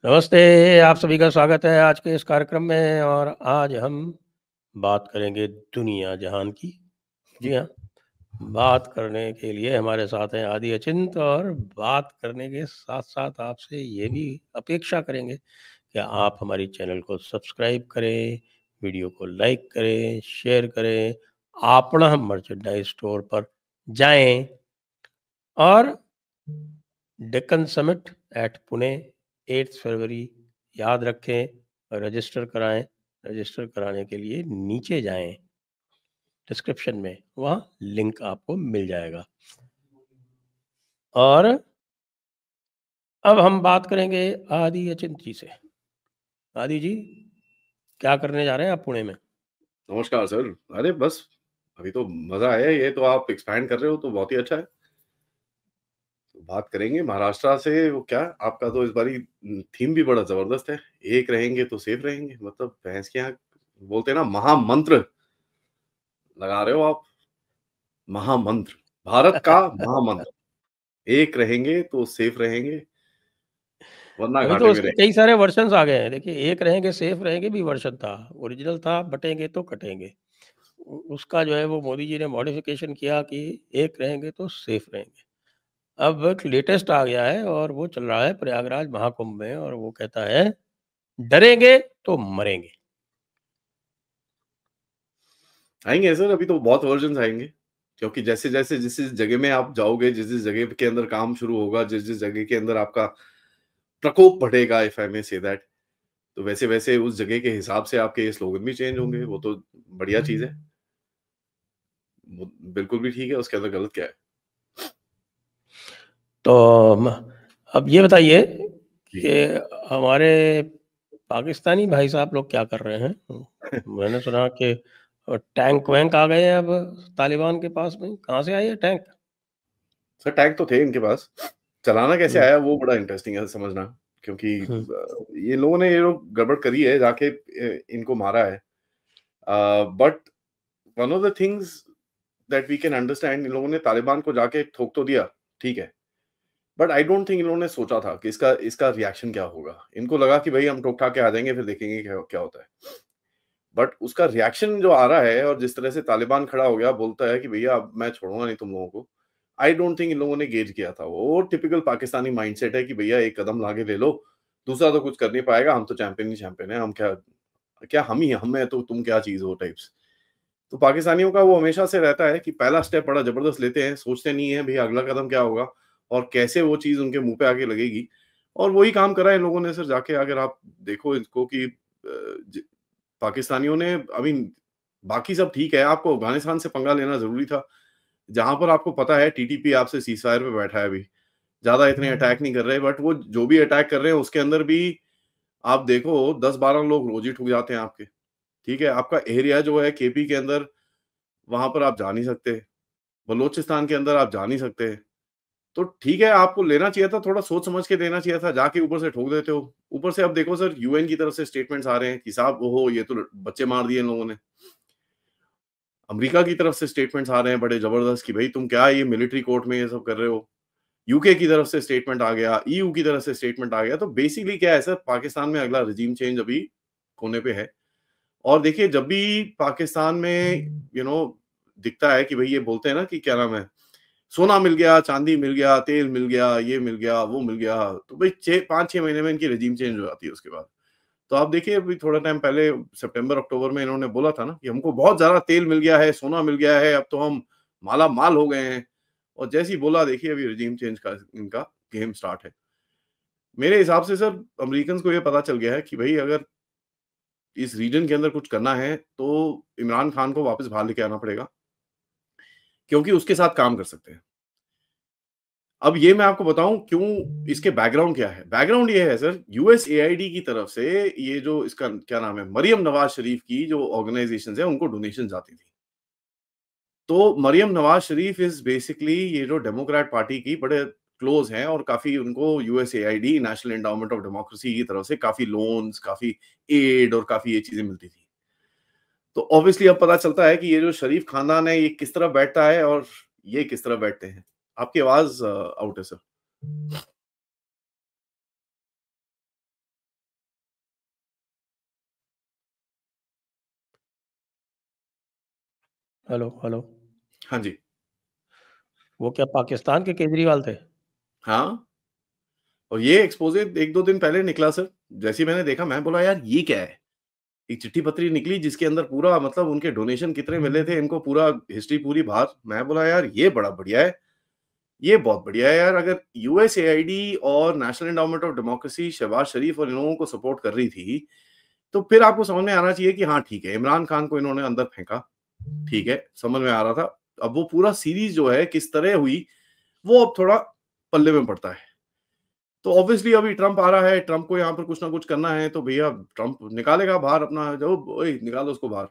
नमस्ते, आप सभी का स्वागत है आज के इस कार्यक्रम में और आज हम बात करेंगे दुनिया जहान की। जी हाँ, बात करने के लिए हमारे साथ हैं आदि अचिंत और बात करने के साथ-साथ आपसे ये भी अपेक्षा करेंगे कि आप हमारी चैनल को सब्सक्राइब करें, वीडियो को लाइक करें, शेयर करें, अपना मर्चेंडाइज़ स्टोर पर जाएँ और डेक्कन समिट एट पुणे 8 फरवरी याद रखें, रजिस्टर कराएँ। रजिस्टर कराने के लिए नीचे जाएँ, डिस्क्रिप्शन में, वहाँ लिंक आपको मिल जाएगा। और अब हम बात करेंगे आदि अचिंत जी से। आदि जी, क्या करने जा रहे हैं आप पुणे में? नमस्कार सर। अरे बस अभी तो मज़ा आया, ये तो आप एक्सपैंड कर रहे हो तो बहुत ही अच्छा है। तो बात करेंगे महाराष्ट्र से, वो क्या आपका तो इस बारी थीम भी बड़ा ज़बरदस्त है। एक रहेंगे तो सेफ रहेंगे, मतलब भैंस के यहाँ बोलते हैं ना, महामंत्र लगा रहे हो आप। महामंत्र, भारत का महामंत्र, एक रहेंगे तो सेफ रहेंगे, वरना अभी तो घाटे में उसके रहेंगे। कई सारे वर्जन्स आ गए हैं। देखिए, एक रहेंगे सेफ रहेंगे भी वर्जन था, ओरिजिनल था बटेंगे तो कटेंगे। उसका जो है वो मोदी जी ने मॉडिफिकेशन किया कि एक रहेंगे तो सेफ रहेंगे। अब एक लेटेस्ट आ गया है और वो चल रहा है प्रयागराज महाकुंभ में और वो कहता है, डरेंगे तो मरेंगे। आएँगे सर, अभी तो बहुत वर्जन्स आएँगे, क्योंकि जैसे-जैसे जिस-जिस जगह में आप जाओगे, जिस-जिस जगह के अंदर काम शुरू होगा, जिस-जिस जगह के अंदर आपका प्रकोप बढ़ेगा, if I may say that, तो वैसे-वैसे उस जगह के हिसाब से आपके ये स्लोगन भी चेंज होंगे, वो तो बढ़िया चीज़ है। वो बिल्कुल भी ठीक है, उसके अंदर गलत क्या है? तो अब ये बताइए जी। कि हमारे पाकिस्तानी भाई साहब लोग क्या कर रहे हैं? मैंने सुना कि टैंक वैंक आ गए हैं अब तालिबान के पास में। कहाँ से आई है टैंक? सर टैग तो थे इनके पास, चलाना कैसे हम्म, आया वो बड़ा इंटरेस्टिंग है समझना, क्योंकि हम्म, ये लोग गड़बड़ करी है, जाके इनको मारा है। But one of the things that we can understand, इन लोगों ने तालिबान को जाके ठोक तो दिया, ठीक है। But I don't think in लोगों ने सोचा था कि इसका इसका रिएक्शन क्या होगा। इनको लगा कि भई हम ठोक-ठाक के आ जाएँगे, फिर देखेंगे क्या क्या होता है। बट उसका रिएक्शन जो आ रहा है और जिस तरह से तालिबान खड़ा हो गया, बोलता है कि भैया अब मैं छोड़ूँगा नहीं तुम लोगों को। आई डोंट थिंक इन लोगों ने गेज किया था। वो टिपिकल पाकिस्तानी माइंडसेट है कि भैया एक कदम आगे ले लो, दूसरा तो कुछ कर नहीं पाएगा, हम तो चैंपियन ही चैंपियन हैं, हम क्या क्या हम ही हैं, हम हैं तो तुम क्या चीज़ हो टाइप्स। तो पाकिस्तानियों का वो हमेशा से रहता है कि पहला स्टेप बड़ा ज़बरदस्त लेते हैं, सोचते नहीं है भैया अगला कदम क्या होगा और कैसे वो चीज़ उनके मुँह पे आके लगेगी। और वही काम करा है इन लोगों ने सर जाके, अगर आप देखो इसको कि ज पाकिस्तानियों ने आई मीन बाकी सब ठीक है, आपको अफ़गानिस्तान से पंगा लेना ज़रूरी था, जहाँ पर आपको पता है टीटीपी आपसे सीज़फायर पे बैठा है अभी। ज़्यादा इतने अटैक नहीं कर रहे, बट वो जो भी अटैक कर रहे हैं उसके अंदर भी आप देखो 10-12 लोग रोज़ ही ठुक जाते हैं आपके, ठीक है? आपका एरिया जो है केपी के अंदर, वहाँ पर आप जा नहीं सकते, बलूचिस्तान के अंदर आप जा नहीं सकते। तो ठीक है, आपको लेना चाहिए था, थोड़ा सोच समझ के देना चाहिए था, जाके ऊपर से ठोक देते हो। ऊपर से अब देखो सर यूएन की तरफ से स्टेटमेंट्स आ रहे हैं कि साहब ओहो! ये तो बच्चे मार दिए इन लोगों ने। अमेरिका की तरफ से स्टेटमेंट्स आ रहे हैं बड़े ज़बरदस्त कि भई तुम क्या ये मिलिट्री कोर्ट में ये सब कर रहे हो। यूके की तरफ से स्टेटमेंट आ गया, ईयू की तरफ से स्टेटमेंट आ गया। तो बेसिकली क्या है सर, पाकिस्तान में अगला रेजिम चेंज अभी होने पे है। और देखिए जब भी पाकिस्तान में दिखता है कि भई ये बोलते हैं ना कि क्या नाम है, सोना मिल गया, चांदी मिल गया, तेल मिल गया, ये मिल गया, वो मिल गया, तो भई 6 5-6 महीने में इनकी रेजिम चेंज हो जाती है उसके बाद। तो आप देखिए अभी थोड़ा टाइम पहले सितंबर-अक्टूबर में इन्होंने बोला था ना कि हमको बहुत ज़्यादा तेल मिल गया है, सोना मिल गया है, अब तो हम माला-माल हो गए हैं। और जैसे ही बोला देखिए अभी रेजिम चेंज का इनका गेम स्टार्ट है। मेरे हिसाब से सर अमेरिकन्स को ये पता चल गया है कि भई अगर इस रीजन के अंदर कुछ करना है तो इमरान खान को वापस बाहर लेके आना पड़ेगा, क्योंकि उसके साथ काम कर सकते हैं। अब ये मैं आपको बताऊँ क्यों, इसके बैकग्राउंड क्या है? बैकग्राउंड ये है सर, यूएसएआईडी की तरफ से ये जो इसका क्या नाम है, मरियम नवाज़ शरीफ की जो ऑर्गनाइज़ेशंस हैं उनको डोनेशंस जाती थी। तो मरियम नवाज़ शरीफ इज़ बेसिकली ये जो डेमोक्रेट पार्टी की बड़े क्लोज़ हैं और काफ़ी उनको USAID national Endowment of democracy की तरफ से काफ़ी लोन्स, काफ़ी एड और काफ़ी ये चीज़ें मिलती थी। तो ऑब्वियसली अब पता चलता है कि ये जो शरीफ खानदान है ये किस तरह बैठता है और ये किस तरह बैठते हैं। आपकी आवाज़ आउट है सर। Hello, hello. हाँ जी। वो क्या पाकिस्तान के केजरीवाल थे? हाँ, और ये एक्सपोज़े 1-2 दिन पहले निकला सर। जैसे ही मैंने देखा मैं बोला यार ये क्या है? एक चिट्ठी-पत्री निकली जिसके अंदर पूरा मतलब उनके डोनेशन कितने मिले थे, इनको पूरा हिस्ट्री पूरी बाहर। मैं बोला यार ये बड़ा बढ़िया है, ये बहुत बढ़िया है यार। अगर यूएसएआईडी और National Endowment of Democracy Shahbaz Sharif और इन लोगों को सपोर्ट कर रही थी, तो फिर आपको समझ में आना चाहिए कि हाँ ठीक है, इमरान खान को इन्होंने अंदर फेंका, ठीक है, समझ में आ रहा था। अब वो पूरा सीरीज़ जो है किस तरह हुई, वो अब थोड़ा पल्ले में पड़ता है। तो ऑब्वियसली अभी ट्रम्प आ रहा है, ट्रम्प को यहाँ पर कुछ ना कुछ करना है, तो भैया ट्रम्प निकालेगा बाहर अपना जो ओए निकालो उसको बाहर।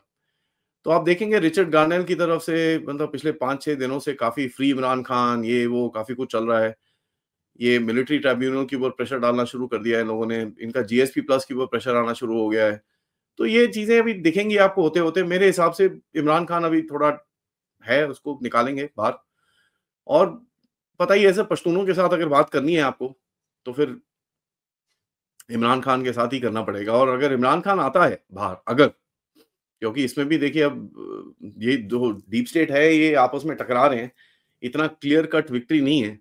तो आप देखेंगे रिचर्ड गार्नेल की तरफ से मतलब पिछले 5-6 दिनों से काफ़ी फ्री इमरान खान, ये वो काफ़ी कुछ चल रहा है। ये मिलिट्री ट्राइब्यूनल के ऊपर प्रेशर डालना शुरू कर दिया है इन लोगों ने, इनका जीएसपी प्लस के ऊपर प्रेशर आना शुरू हो गया है। तो ये चीज़ें अभी दिखेंगी आपको होते-होते। मेरे हिसाब से इमरान खान अभी थोड़ा है, उसको निकालेंगे बाहर। और पता ही है सर, पश्तूनों के साथ अगर बात करनी है आपको, तो फिर इमरान खान के साथ ही करना पड़ेगा। और अगर इमरान खान आता है बाहर, अगर, क्योंकि इसमें भी देखिए अब ये जो डीप स्टेट है ये आपस में टकरा रहे हैं, इतना क्लियर कट विक्ट्री नहीं है।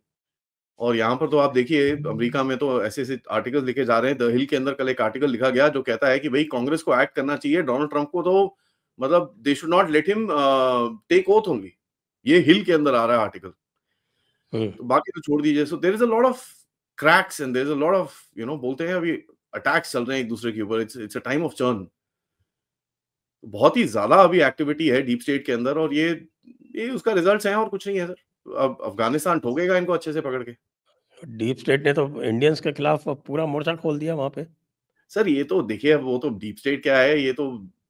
और यहाँ पर तो आप देखिए अमेरिका में तो ऐसे-ऐसे आर्टिकल्स लिखे जा रहे हैं। द हिल के अंदर कल एक आर्टिकल लिखा गया जो कहता है कि भई कांग्रेस को एक्ट करना चाहिए, डोनाल्ड ट्रम्प को तो मतलब they should not let him take oath only. ये हिल के अंदर आ रहा है आर्टिकल। हुँ। तो बाकी तो छोड़ दीजिए। So there is a lot of cracks and there is a lot of बोलते हैं अभी अटैक्स चल रहे हैं एक-दूसरे के ऊपर। It's it's a time of churn. बहुत ही ज़्यादा अभी एक्टिविटी है डीप स्टेट के अंदर और ये उसका रिज़ल्ट्स हैं और कुछ नहीं है सर। अब अफ़गानिस्तान ठोकेगा इनको अच्छे से पकड़ के। डीप स्टेट ने तो इंडियंस के खिलाफ पूरा मोर्चा खोल दिया वहाँ पे। सर ये तो देखिए अब वो तो डीप स्टेट क्या है, ये तो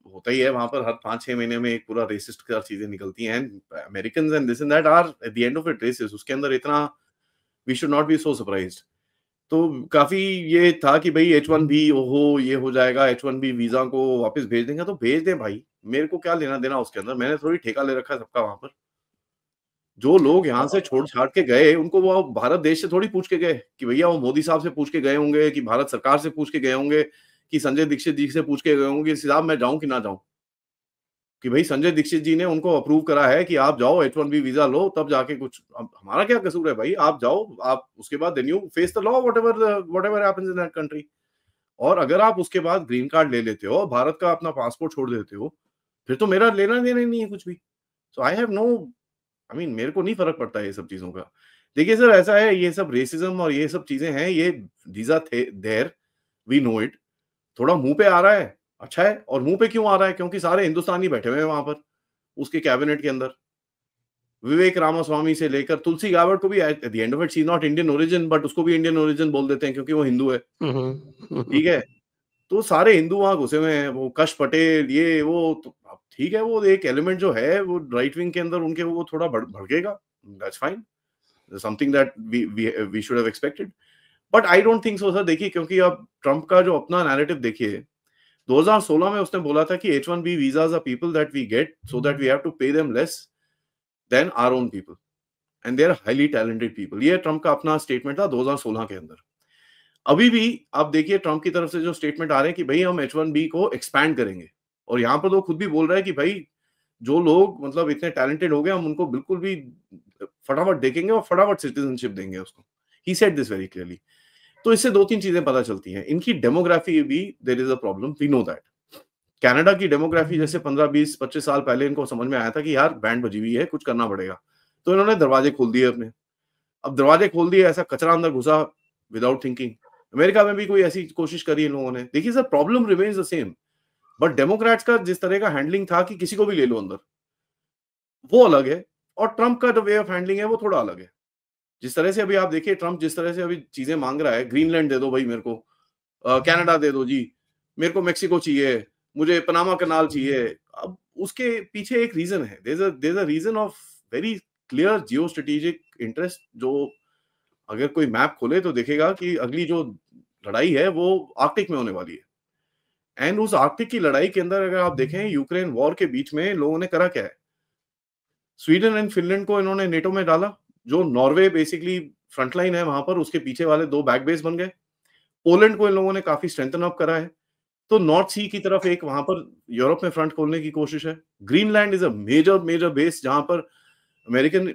होता ही है वहाँ पर हर 5-6 महीने में एक पूरा रेसिस्ट का चीज़ें निकलती हैं। Americans and this and that are at the end of it racist. उसके अंदर इतना we should not be so surprised. तो काफ़ी ये था कि भई H-1B ओहो! ये हो जाएगा, H-1B वीज़ा को वापस भेज देंगे, तो भेज दें भाई। मेरे को क्या लेना-देना उसके अंदर, मैंने थोड़ी ठेका ले रखा है सबका वहाँ पर। जो लोग यहाँ से छोड़-छाड़ के गए, उनको वो भारत देश से थोड़ी पूछ के गए कि भैया वो मोदी साहब से पूछ के गए होंगे कि भारत सरकार से पूछ के गए होंगे कि संजय दीक्षित जी से पूछ के गए होंगे, साहब मैं जाऊँ कि ना जाऊँ? कि भई संजय दीक्षित जी ने उनको अप्रूव करा है कि आप जाओ H-1B वीज़ा लो तब जाके कुछ। अब हमारा क्या कसूर है भाई? आप जाओ, आप उसके बाद then you face the law whatever happens in that country. और अगर आप उसके बाद ग्रीन कार्ड ले लेते हो, भारत का अपना पासपोर्ट छोड़ देते हो, फिर तो मेरा लेना-देना ही नहीं है कुछ भी। So I have no I mean मेरे को नहीं फ़र्क पड़ता है ये सब चीज़ों का। देखिए सर ऐसा है, ये सब रेसिज़्म और ये सब चीज़ें हैं, ये दीज़ आर थे देयर, वी नो इट। थोड़ा मुँह पे आ रहा है, अच्छा है। और मुँह पे क्यों आ रहा है? क्योंकि सारे हिंदुस्तानी बैठे हुए हैं वहाँ पर, उसके कैबिनेट के अंदर। विवेक रामास्वामी से लेकर तुलसी गाबर्ट को भी eight the end of it she is not Indian origin but उसको भी इंडियन ओरिजिन बोल देते हैं क्योंकि वो हिंदू है, हुँ, हुँ। ठीक है? तो सारे हिंदू वहाँ घुसे हुए हैं, वो कश पटेल ये वो तो अब ठीक है, वो एक एलिमेंट जो है वो राइट विंग के अंदर उनके वो थोड़ा भड़केगा, that's fine, something that we should have expected. But I don't think so sir. देखिए क्योंकि अब ट्रम्प का जो अपना नैरेटिव देखिए, 2016 में उसने बोला था कि H-1B visas are people that we get so that we have to pay them less than our own people and they are highly talented people। ये ट्रम्प का अपना स्टेटमेंट था 2016 के अंदर। अभी भी आप देखिए ट्रम्प की तरफ से जो स्टेटमेंट आ रहे हैं कि भाई हम H-1B को एक्सपैंड करेंगे। और यहाँ पर तो खुद भी बोल रहा है कि भाई जो लोग मतलब इतने टैलेंटेड हो गए हम उनको बिल्कुल भी फटाफट देखेंगे और फटाफट सिटीजनशिप देंगे उसको। He said this very clearly. तो इससे 2-3 चीजें पता चलती हैं। इनकी डेमोग्राफी भी there is a problem, we know that. Canada की डेमोग्राफी जैसे 15, 20, 25 साल पहले इनको समझ में आया था कि यार बैंड बजी हुई है, कुछ करना पड़ेगा। तो इन्होंने दरवाजे खोल दिए अपने। अब दरवाजे खोल दिए, ऐसा कचरा अंदर घुसा विदाउट थिंकिंग। अमेरिका में भी कोई ऐसी कोशिश करी इन लोगों ने। देखिए sir problem remains the same. But Democrats का जिस तरह का हैंडलिंग था कि किसी को भी ले लो अंदर, वो अलग है। और ट्रम्प का जो वे ऑफ हैंडलिंग है वो थोड़ा अलग है। जिस तरह से अभी आप देखिए ट्रम्प जिस तरह से अभी चीजें मांग रहा है, ग्रीनलैंड दे दो भाई मेरे को, कनाडा दे दो जी, मेरे को मेक्सिको चाहिए, मुझे पनामा कनाल चाहिए। अब उसके पीछे एक रीजन है, there is a reason of very clear geostrategic interest. जो अगर कोई मैप खोले तो देखेगा कि अगली जो लड़ाई है वो आर्कटिक में होने वाली है। एंड उस आर्कटिक की लड़ाई के अंदर अगर आप देखें यूक्रेन वॉर के बीच में लोगों ने करा क्या है, स्वीडन एंड फिनलैंड को इन्होंने नेटो में डाला। जो नॉर्वे बेसिकली फ्रंटलाइन है वहां पर, उसके पीछे वाले 2 बैक बेस बन गए। पोलैंड को इन लोगों ने काफी स्ट्रेंथन अप करा है। तो नॉर्थ सी की तरफ एक वहां पर यूरोप में फ्रंट खोलने की कोशिश है। Greenland is a major major base जहां पर अमेरिकन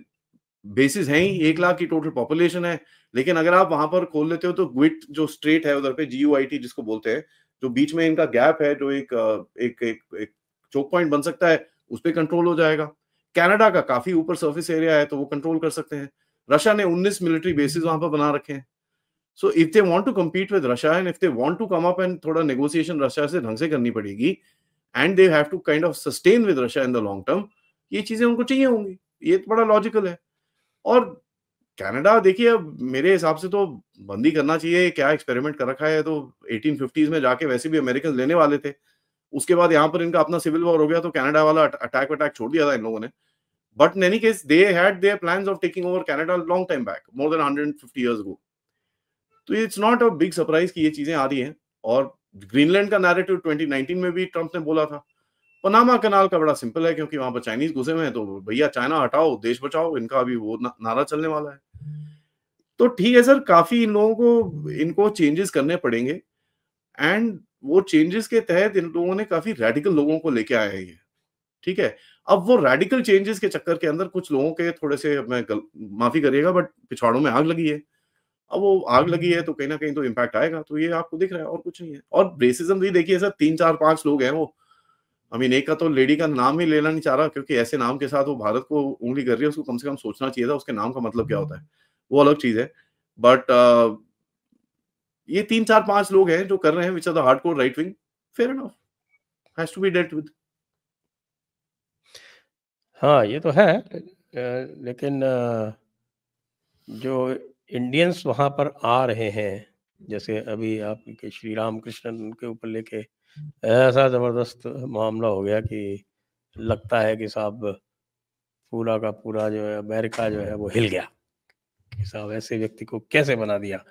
बेसिस हैं ही, 1 लाख की टोटल पॉपुलेशन है। लेकिन अगर आप वहां पर खोल लेते हो तो ग्विट जो स्ट्रेट है उधर पे, GUIT जिसको बोलते हैं, जो बीच में इनका गैप है, जो एक चोक पॉइंट बन सकता है, उस पे कंट्रोल हो जाएगा। कनाडा का काफी ऊपर सरफेस एरिया है तो वो कंट्रोल कर सकते हैं। रशिया ने 19 मिलिट्री बेसिस वहां पर बना रखे हैं। So if they want to compete with Russia and if they want to come up, and थोड़ा नेगोशिएशन रशिया से ढंग से करनी पड़ेगी, and they have to kind of sustain with Russia in the long term, ये चीजें उनको चाहिए होंगी। ये तो बड़ा लॉजिकल है। और कनाडा देखिए, अब मेरे हिसाब से तो बंद ही करना चाहिए। क्या एक्सपेरिमेंट कर रखा है, तो 1850s में जाके वैसे भी अमेरिकन लेने वाले थे। उसके बाद यहाँ पर इनका अपना सिविल वॉर हो गया तो कनाडा वाला अटैक वटैक छोड़ दिया था इन लोगों ने। But in any case they had their plans of taking over Canada long time back, more than 150 years ago. तो it's not a big surprise कि ये चीजें आ रही हैं। और ग्रीनलैंड का नैरेटिव 2019 में भी ट्रंप ने बोला था। पनामा कनाल का बड़ा सिंपल है, क्योंकि वहां पर चाइनीज घुसे हुए हैं, तो भैया चाइना हटाओ देश बचाओ, इनका अभी वो नारा चलने वाला है। तो ठीक है सर, काफी इन लोगों को इनको चेंजेस करने पड़ेंगे, एंड वो चेंजेस के तहत इन लोगों ने काफी रेडिकल लोगों को लेके आए हैं ये, ठीक है। अब वो रेडिकल चेंजेस के चक्कर के अंदर कुछ लोगों के थोड़े से, माफी करिएगा बट पिछवाड़ों में आग लगी है। अब वो आग लगी है तो कहीं ना कहीं तो इम्पैक्ट आएगा, तो ये आपको दिख रहा है और कुछ नहीं है। और रेसिज्म भी देखिए सर, 3 4 5 लोग हैं वो। आई मीन, एक का तो लेडी का नाम ही लेना नहीं चाह रहा, क्योंकि ऐसे नाम के साथ वो भारत को उंगली कर रही है, उसको कम से कम सोचना चाहिए था उसके नाम का मतलब क्या होता है, वो अलग चीज है। बट ये 3 4 5 लोग हैं जो कर रहे हैं, which are the hardcore right wing, fair enough, has to be dealt with. हाँ, ये तो है। लेकिन जो इंडियंस वहाँ पर आ रहे हैं, जैसे अभी आपके श्री राम कृष्णन के ऊपर लेके ऐसा ज़बरदस्त मामला हो गया कि लगता है कि साहब पूरा का पूरा जो है अमेरिका जो है वो हिल गया कि साहब ऐसे व्यक्ति को कैसे बना दिया।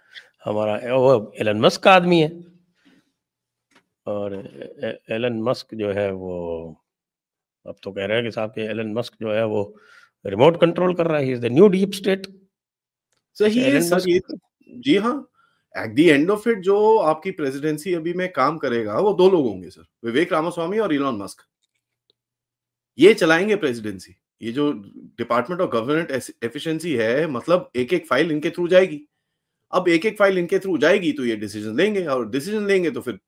हमारा वो एलन मस्क का आदमी है, और एलन मस्क जो है वो अब तो कह रहे हैं कि साहब कि एलन मस्क जो है वो रिमोट कंट्रोल कर रहा है, ही is the new deep state. अच्छा, सही है एलन सर ये। मस्क। जी हाँ, eight the end of it जो आपकी प्रेसिडेंसी अभी में काम करेगा वो 2 लोग होंगे सर, विवेक रामास्वामी और इलॉन मस्क। ये चलाएंगे प्रेसिडेंसी। ये जो डिपार्टमेंट ऑफ गवर्नमेंट एफिशिएंसी है, मतलब एक एक फाइल इनके थ्रू जाएगी। अब एक एक फाइल इनके थ्रू जाएगी तो ये डिसीजन लेंगे, और डिसीजन लेंगे तो फिर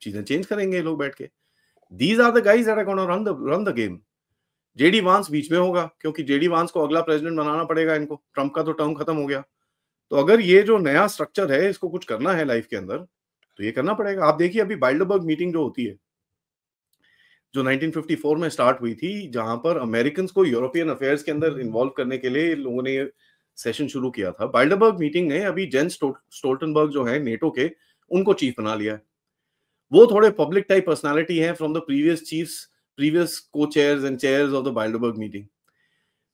चीजें चेंज करेंगे ये लोग बैठ के। These are the guys that are gonna run the game. JD Vance बीच में होगा, क्योंकि जेडी वांस को अगला प्रेसिडेंट बनाना पड़ेगा इनको। ट्रंप का तो टर्म खत्म हो गया। तो अगर ये जो नया स्ट्रक्चर है इसको कुछ करना है लाइफ के अंदर, तो ये करना पड़ेगा। आप देखिए अभी बाइल्डरबर्ग मीटिंग जो होती है, जो 1954 में स्टार्ट हुई थी, जहां पर अमेरिकन को यूरोपियन अफेयर्स के अंदर इन्वॉल्व करने के लिए लोगों ने ये सेशन शुरू किया था। बाइल्डरबर्ग मीटिंग ने अभी जेंस स्टोल्टनबर्ग जो है नेटो के, उनको चीफ बना लिया है। वो थोड़े पब्लिक टाइप पर्सनालिटी हैं from the previous chiefs, previous co chairs and chairs of the Bilderberg meeting.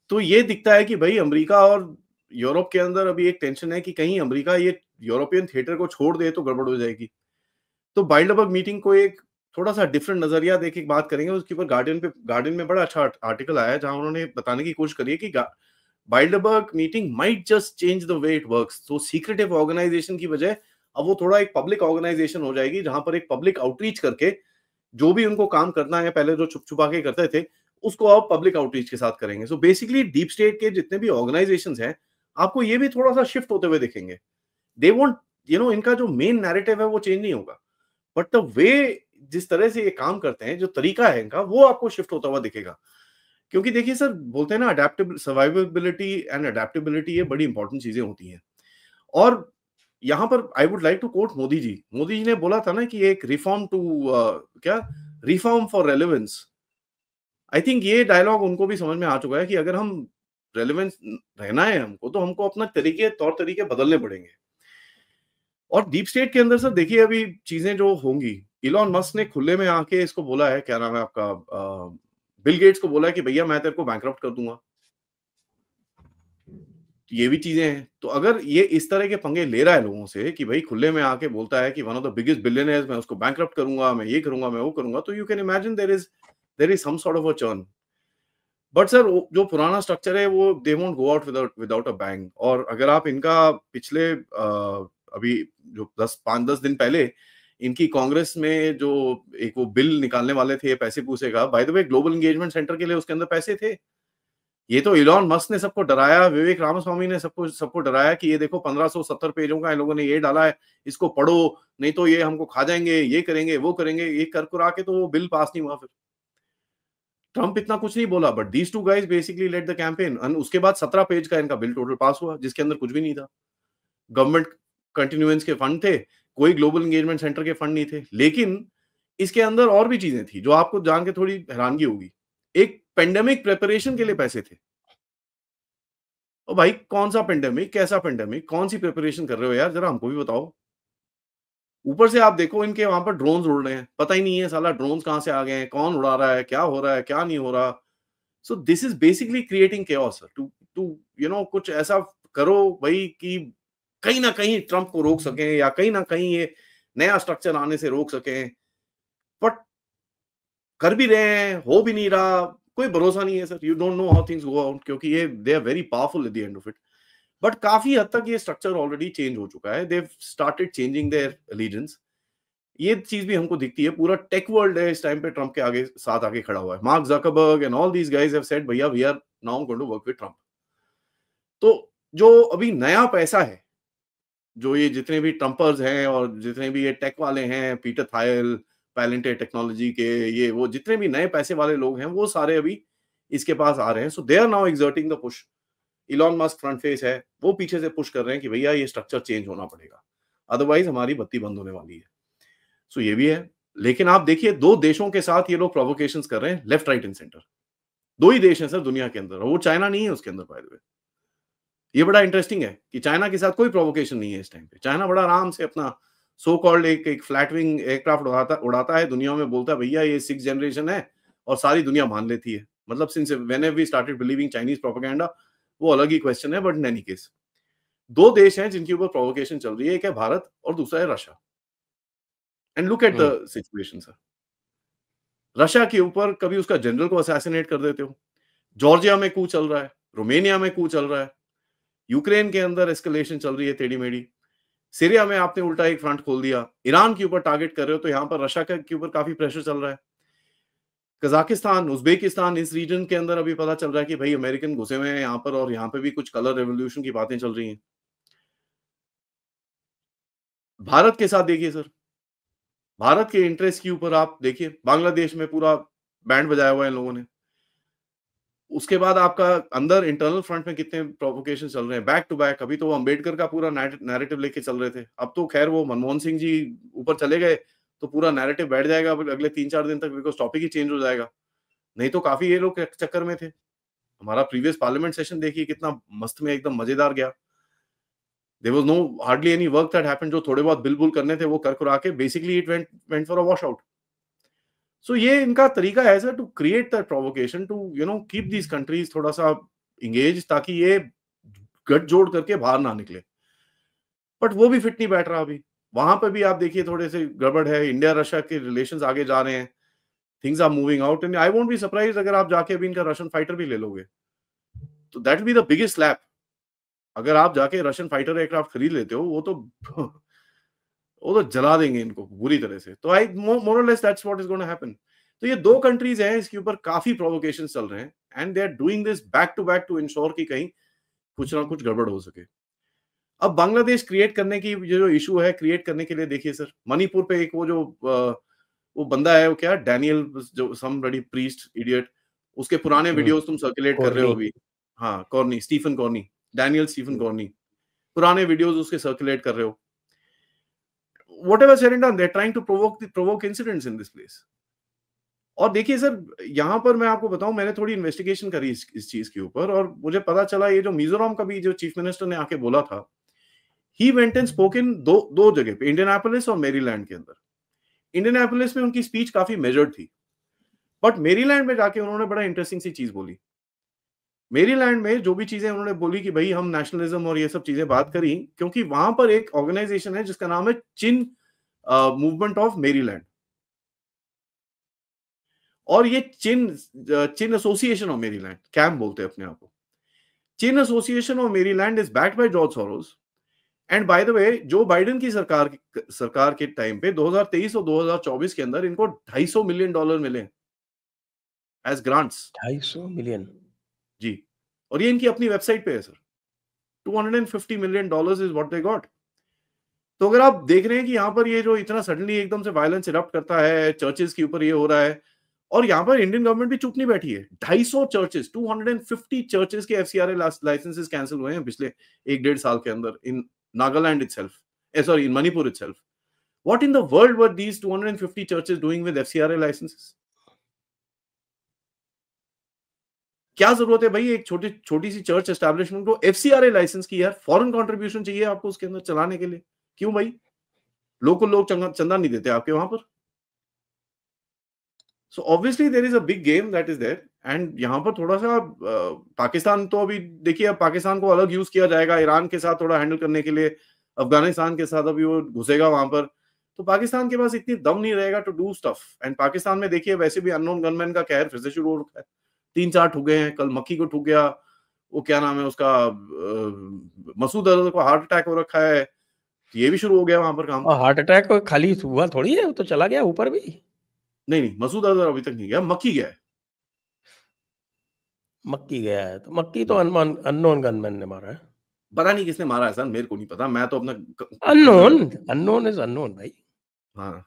तो ये दिखता है कि भाई अमेरिका और यूरोप के अंदर अभी एक टेंशन है कि कहीं अमेरिका ये यूरोपियन थिएटर को छोड़ दे तो गड़बड़ हो जाएगी। तो बाइल्डरबर्ग मीटिंग को एक थोड़ा सा डिफरेंट नजरिया देके बात करेंगे। उसके ऊपर गार्डियन में बड़ा अच्छा आर्टिकल आया है, जहां उन्होंने बताने की कोशिश करी है कि Bilderberg meeting might just change the way it works. तो सीक्रेटिव ऑर्गेनाइजेशन की बजाय अब वो थोड़ा एक पब्लिक ऑर्गेनाइजेशन हो जाएगी, जहां पर एक पब्लिक आउटरीच करके जो भी उनको काम करना है, पहले जो छुप छुपा के करते थे, उसको अब पब्लिक आउटरीच के साथ करेंगे। सो बेसिकली डीप स्टेट के जितने भी ऑर्गेनाइजेशंस हैं, आपको ये भी थोड़ा सा शिफ्ट होते हुए दिखेंगे। दे वोंट, इनका जो मेन नैरेटिव है वो चेंज नहीं होगा, बट द वे जिस तरह से ये काम करते हैं, जो तरीका है इनका, वो आपको शिफ्ट होता हुआ दिखेगा। क्योंकि देखिए सर, बोलते हैं ना, अडेप्टेबल सर्वाइवेबिलिटी एंड अडेप्टेबिलिटी, ये बड़ी इंपॉर्टेंट चीजें होती हैं। और यहाँ पर I would like to quote Modi ji. Modi ji ने बोला था ना कि एक रिफॉर्म टू क्या, reform for relevance. I think ये डायलॉग उनको भी समझ में आ चुका है कि अगर हम रेलेवेंस रहना है हमको, तो हमको अपना तौर तरीके बदलने पड़ेंगे। और डीप स्टेट के अंदर सर देखिए अभी चीजें जो होंगी, इलॉन मस्क ने खुले में आके इसको बोला है, क्या नाम है आपका, बिल गेट्स को बोला है कि भैया मैं तेरे को बैंकरप्ट कर दूंगा। ये भी चीजें हैं। तो अगर ये इस तरह के पंगे ले रहा है लोगों से, कि भाई खुले में आके बोलता है कि one of the biggest billionaires, मैं उसको बैंकरप्ट करूंगा, मैं ये करूंगा, मैं वो करूंगा, तो you can imagine there is some sort of a churn. But sir जो पुराना स्ट्रक्चर है वो they won't go out without a bang. और अगर आप इनका पिछले अभी जो 10 5 10 दिन पहले इनकी कांग्रेस में जो एक वो बिल निकालने वाले थे पैसे पूसे का, bye the way global engagement centre के लिए उसके अंदर पैसे थे। ये तो इलॉन मस्क ने सबको डराया, विवेक रामास्वामी ने सबको डराया कि ये देखो 1570 पेजों का इन लोगों ने ये डाला है, इसको पढ़ो, नहीं तो ये हमको खा जाएंगे, ये करेंगे, वो करेंगे। ये कर कुरा के तो वो बिल पास नहीं हुआ। फिर ट्रम्प इतना कुछ नहीं बोला, but these two guys basically led the campaign. उसके बाद 17 पेज का इनका बिल टोटल पास हुआ, जिसके अंदर कुछ भी नहीं था। गवर्नमेंट कंटिन्यूएंस के फंड थे, कोई ग्लोबल एंगेजमेंट सेंटर के फंड नहीं थे। लेकिन इसके अंदर और भी चीजें थी जो आपको जान के थोड़ी हैरानगी होगी। एक पेंडेमिक प्रिपरेशन के लिए पैसे थे। और भाई कौन सा पेंडेमिक, कैसा पेंडेमिक, कौन सी प्रिपरेशन कर रहे हो यार, जरा हमको भी बताओ। ऊपर से आप देखो इनके वहां पर ड्रोन्स उड़ रहे हैं, पता ही नहीं है साला ड्रोन्स कहां से आ गए हैं, कौन उड़ा रहा है, क्या हो रहा है, क्या नहीं हो रहा। So this is basically creating chaos to to कुछ ऐसा करो भाई कि कहीं ना कहीं ट्रंप को रोक सकें, या कहीं ना कहीं ये नया स्ट्रक्चर आने से रोक सकें। बट कर भी रहे हैं, हो भी नहीं रहा, कोई भरोसा नहीं है sir. You don't know how things go out, क्योंकि ये they are very powerful at the end of it. But काफी हद तक ये स्ट्रक्चर ऑलरेडी चेंज हो चुका है। They started changing their allegiance. ये चीज भी हमको दिखती है। पूरा टेक वर्ल्ड है इस टाइम पे ट्रंप के आगे साथ आगे खड़ा हुआ है। Mark Zuckerberg and all these guys have said भैया we are now going to work with Trump. तो जो अभी नया पैसा है, जो ये जितने भी ट्रम्पर्स हैं और जितने भी ये टेक वाले हैं, पीटर थायल, पैलेंटे टेक्नोलॉजी के, ये वो जितने भी नए पैसे वाले लोग हैं, वो सारे अभी इसके पास आ रहे हैं। So they are now exerting the push. Elon Musk front face है, वो पीछे से पुश कर रहे हैं कि भैया ये स्ट्रक्चर चेंज होना पड़ेगा, अदरवाइज हमारी बत्ती बंद होने वाली है। सो ये भी है। लेकिन आप देखिए, दो देशों के साथ ये लोग प्रोवोकेशंस कर रहे हैं, लेफ्ट राइट एंड सेंटर। दो ही देश हैं सर दुनिया के अंदर, और वो चाइना नहीं है उसके अंदर बाय द वे। ये बड़ा इंटरेस्टिंग है कि चाइना के साथ कोई प्रोवोकेशन नहीं है इस टाइम पे। चाइना बड़ा आराम से अपना सो कॉल्ड एक फ्लैट विंग एयरक्राफ्ट उड़ाता है, दुनिया में बोलता है भैया ये 6th जनरेशन है, और सारी दुनिया मान लेती है। मतलब since whenever we started believing Chinese propaganda, वो अलग ही क्वेश्चन है। बट इन एनी केस, दो देश हैं जिनके ऊपर प्रोवोकेशन चल रही है, एक है भारत और दूसरा है Russia. And look at the situation sir. Russia के ऊपर कभी उसका जनरल को असैसिनेट कर देते हो, जॉर्जिया में कू चल रहा है, रोमेनिया में कू चल रहा है, यूक्रेन के अंदर एस्केलेशन चल रही है टेढ़ी मेढ़ी, सीरिया में आपने उल्टा एक फ्रंट खोल दिया, ईरान के ऊपर टारगेट कर रहे हो, तो यहां पर रशिया के ऊपर काफी प्रेशर चल रहा है। कजाकिस्तान, उज्बेकिस्तान, इस रीजन के अंदर अभी पता चल रहा है कि भाई अमेरिकन घुसे हुए हैं यहाँ पर, और यहाँ पे भी कुछ कलर रेवोल्यूशन की बातें चल रही हैं। भारत के साथ देखिए सर, भारत के इंटरेस्ट के ऊपर आप देखिए, बांग्लादेश में पूरा बैंड बजाया हुआ है इन लोगों ने। उसके बाद आपका अंदर इंटरनल फ्रंट में कितने प्रोवोकेशन चल रहे हैं बैक टू बैक। अभी तो वो अंबेडकर का पूरा नैरेटिव लेके चल रहे थे, अब तो खैर वो मनमोहन सिंह जी ऊपर चले गए, तो पूरा नैरेटिव बैठ जाएगा अगले 3-4 दिन तक, बिकॉज टॉपिक ही चेंज हो जाएगा। नहीं तो काफी ये लोग चक्कर में थे। हमारा प्रीवियस पार्लियामेंट सेशन देखिए कितना मस्त में एकदम मजेदार गया। There was no hardly any work that happened. जो थोड़े बहुत बिल बुल करने थे वो कर कुरा के basically it went for a wash out. So ये इनका तरीका है sir to create that provocation, to keep these countries थोड़ा सा इंगेज, ताकि ये गठजोड़ करके बाहर ना निकले। बट वो भी फिट नहीं बैठ रहा अभी। वहां पे भी आप देखिए थोड़े से गड़बड़ है। इंडिया रशिया के रिलेशंस आगे जा रहे हैं, things are moving out, and I won't be surprise अगर आप जाके अभी इनका रशियन फाइटर भी ले लोगे, तो that be the biggest slap. अगर आप जाके रशियन फाइटर एयरक्राफ्ट खरीद लेते हो, वो तो वो तो जला देंगे इनको बुरी तरह से। तो आई मोर और less that's what is gonna happen. तो ये दो कंट्रीज हैं, इसके ऊपर काफी प्रोवोकेशन चल रहे हैं, and they are doing this back to ensure कि कहीं कुछ ना कुछ गड़बड़ हो सके। अब बांग्लादेश क्रिएट करने की जो इशू है, क्रिएट करने के लिए देखिए सर, मणिपुर पे एक वो जो वो बंदा है, वो क्या डैनियल, जो सम ब्लडी प्रीस्ट इडियट, उसके पुराने वीडियोस तुम सर्कुलेट कर रहे हो अभी। हाँ, Corny, Stephen Corny, Daniel Stephen Corny, पुराने वीडियोस उसके सर्कुलेट कर रहे हो। Whatever said and done, they're trying to provoke incidents in this place. और देखिए सर, यहाँ पर मैं आपको बताऊं, मैंने थोड़ी इन्वेस्टिगेशन करी इस चीज के ऊपर, और मुझे पता चला ये जो मिजोरम का भी जो चीफ मिनिस्टर ने आके बोला था, ही वेंट एंड स्पोकन दो जगह पे, इंडियनापोलिस और मेरीलैंड के अंदर। इंडियनापोलिस में उनकी स्पीच काफी मेजर्ड थी, बट मेरीलैंड में जाके उन्होंने बड़ा इंटरेस्टिंग सी चीज बोली। मेरीलैंड में जो भी चीजें उन्होंने बोली कि भाई हम नेशनलिज्म और ये सब चीजें बात करी, क्योंकि वहां पर एक ऑर्गेनाइजेशन है जिसका नाम है चिन मूवमेंट ऑफ मेरीलैंड, और ये Chin association of Maryland, CAM बोलते हैं अपने आप को। Chin association of Maryland is backed by George Soros, and by the way Joe Biden की सरकार के टाइम पे 2023 और 2024 के अंदर इनको $250 मिलियन मिले एज ग्रांट्स। 250 मिलियन। जी, और ये इनकी अपनी वेबसाइट पे है sir. $250 million is what they got. तो अगर आप देख रहे हैं कि यहाँ पर ये जो इतना सडनली एकदम से वायलेंस इरप्ट करता है, चर्चेस के ऊपर ये हो रहा है, और यहाँ पर इंडियन गवर्नमेंट भी चुप नहीं बैठी है। 250 चर्चेस, 250 चर्चेस के एफसीआरए लाइसेंसेस कैंसिल हुए हैं पिछले 1-1.5 साल के अंदर in Nagaland itself, sorry in Manipur itself. What in the world were these 250 churches doing with FCRA licenses? क्या जरूरत है भाई एक छोटी सी चर्च एस्टैब्लिशमेंट को एफसीआरए लाइसेंस की? यार फॉरेन कंट्रीब्यूशन चाहिए आपको उसके अंदर चलाने के लिए, क्यों भाई? लोकल लोग चंदा नहीं देते आपके वहां पर। So obviously there is a big game that is there, and यहाँ पर थोड़ा सा पाकिस्तान तो अभी देखिए, अब पाकिस्तान को अलग यूज किया जाएगा ईरान के साथ थोड़ा हैंडल करने के लिए, अफगानिस्तान के साथ अभी वो घुसेगा वहां पर, तो पाकिस्तान के पास इतनी दम नहीं रहेगा to do stuff. And Pakistan में देखिए वैसे भी अननोन गनमैन का कहर फिर से शुरू हो रखा है, 3-4 ठुके हैं, कल मक्की को ठुक गया, वो क्या नाम है उसका, मसूद अजहर को हार्ट अटैक हो रखा है, ये भी शुरू हो गया वहां पर काम। हार्ट अटैक खाली हुआ थोड़ी है, वो तो चला गया ऊपर भी। नहीं, मसूद अजहर अभी तक नहीं गया, मक्की गया है। मक्की गया है, तो मक्की तो अननोन गनमैन ने मारा है। पता नहीं किसने मारा है सर, मेरे को नहीं पता, मैं तो अपना अननोन इज अननोन भाई। हाँ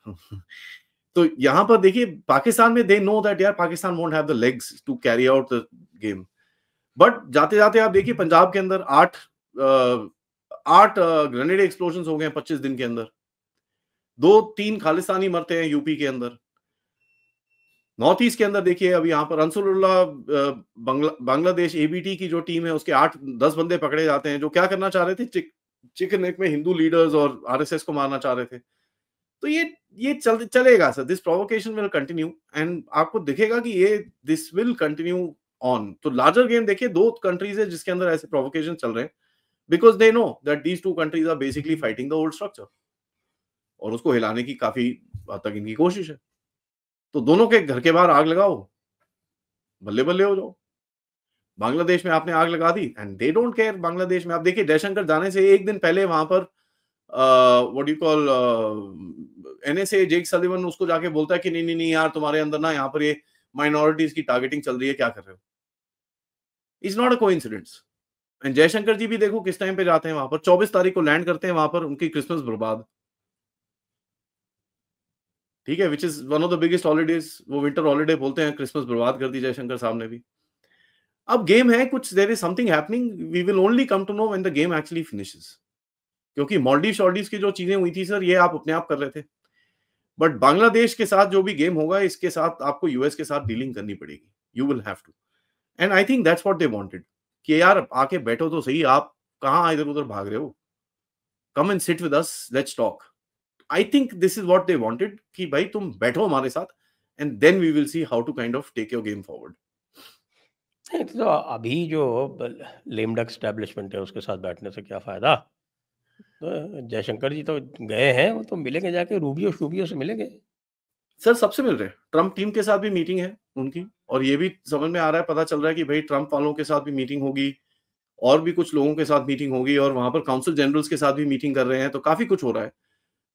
तो यहाँ पर देखिए पाकिस्तान में दे नो दैट यार Pakistan won't have the legs to carry out the game, but जाते जाते आप देखिए पंजाब के अंदर 8 ग्रेनेड एक्सप्लोजन हो गए 25 दिन के अंदर, 2-3 खालिस्तानी मरते हैं यूपी के अंदर। नॉर्थ ईस्ट के अंदर देखिए अभी यहाँ पर अंसुरुल्लाह बांग्लादेश एबीटी की जो टीम है उसके 8-10 बंदे पकड़े जाते हैं जो क्या करना चाह रहे थे, चिकन नेक में हिंदू लीडर्स और आरएसएस को मारना चाह रहे थे। तो ये चलेगा sir, this provocation will continue, and आपको दिखेगा कि ये दिस विल कंटिन्यू ऑन। तो लार्जर गेम देखिए, 2 कंट्रीज है जिसके अंदर ऐसे प्रोवोकेशन चल रहे हैं, because they know that these 2 countries are basically fighting the old structure, और उसको हिलाने की काफी हद तक इनकी कोशिश है। तो दोनों के घर के बाहर आग लगाओ, बल्ले बल्ले हो जाओ। बांग्लादेश में आपने आग लगा दी and they don't care. Bangladesh में आप देखिए जयशंकर जाने से एक दिन पहले वहां पर what you call NSA Jake Sullivan उसको जाके बोलता है कि नहीं नहीं नहीं यार तुम्हारे अंदर ना यहाँ पर ये माइनॉरिटीज की टारगेटिंग चल रही है, क्या कर रहे हो? It's not a coincidence. And Jaishankar ji भी देखो किस टाइम पे जाते हैं वहां पर, 24 तारीख को लैंड करते हैं वहां पर, उनकी क्रिसमस बर्बाद, ठीक है, which is one of the biggest holidays, वो विंटर हॉलीडे बोलते हैं, क्रिसमस बर्बाद कर दी जयशंकर साहब ने भी। अब गेम है कुछ, there is something happening, we will only come to know when the game actually finishes, क्योंकि मालदीव शॉर्डीव की जो चीजें हुई थी सर, ये आप अपने आप कर रहे थे, बट बांग्लादेश के साथ जो भी गेम होगा इसके साथ आपको यूएस के साथ डीलिंग करनी पड़ेगी, you will have to, and I think that's what they wanted, कि यार आके बैठो तो सही, आप कहां इधर उधर भाग रहे हो, come and sit with us, let's talk. I think this is what they wanted, कि भाई तुम बैठो हमारे साथ and then we will see how to kind of take your game forward. तो अभी जो लेम डक एस्टैब्लिशमेंट है उसके साथ बैठने से क्या फायदा? तो जयशंकर जी तो गए हैं, वो तो मिलेंगे जाके, रूबियो शूबियो से मिलेंगे। सर सबसे मिल रहे हैं, ट्रम्प टीम के साथ भी मीटिंग है उनकी, और ये भी समझ में आ रहा है, पता चल रहा है कि भाई ट्रम्प वालों के साथ भी मीटिंग होगी, और भी कुछ लोगों के साथ मीटिंग होगी, और वहां पर काउंसिल जनरल्स के साथ भी मीटिंग कर रहे हैं, तो काफी कुछ हो रहा है।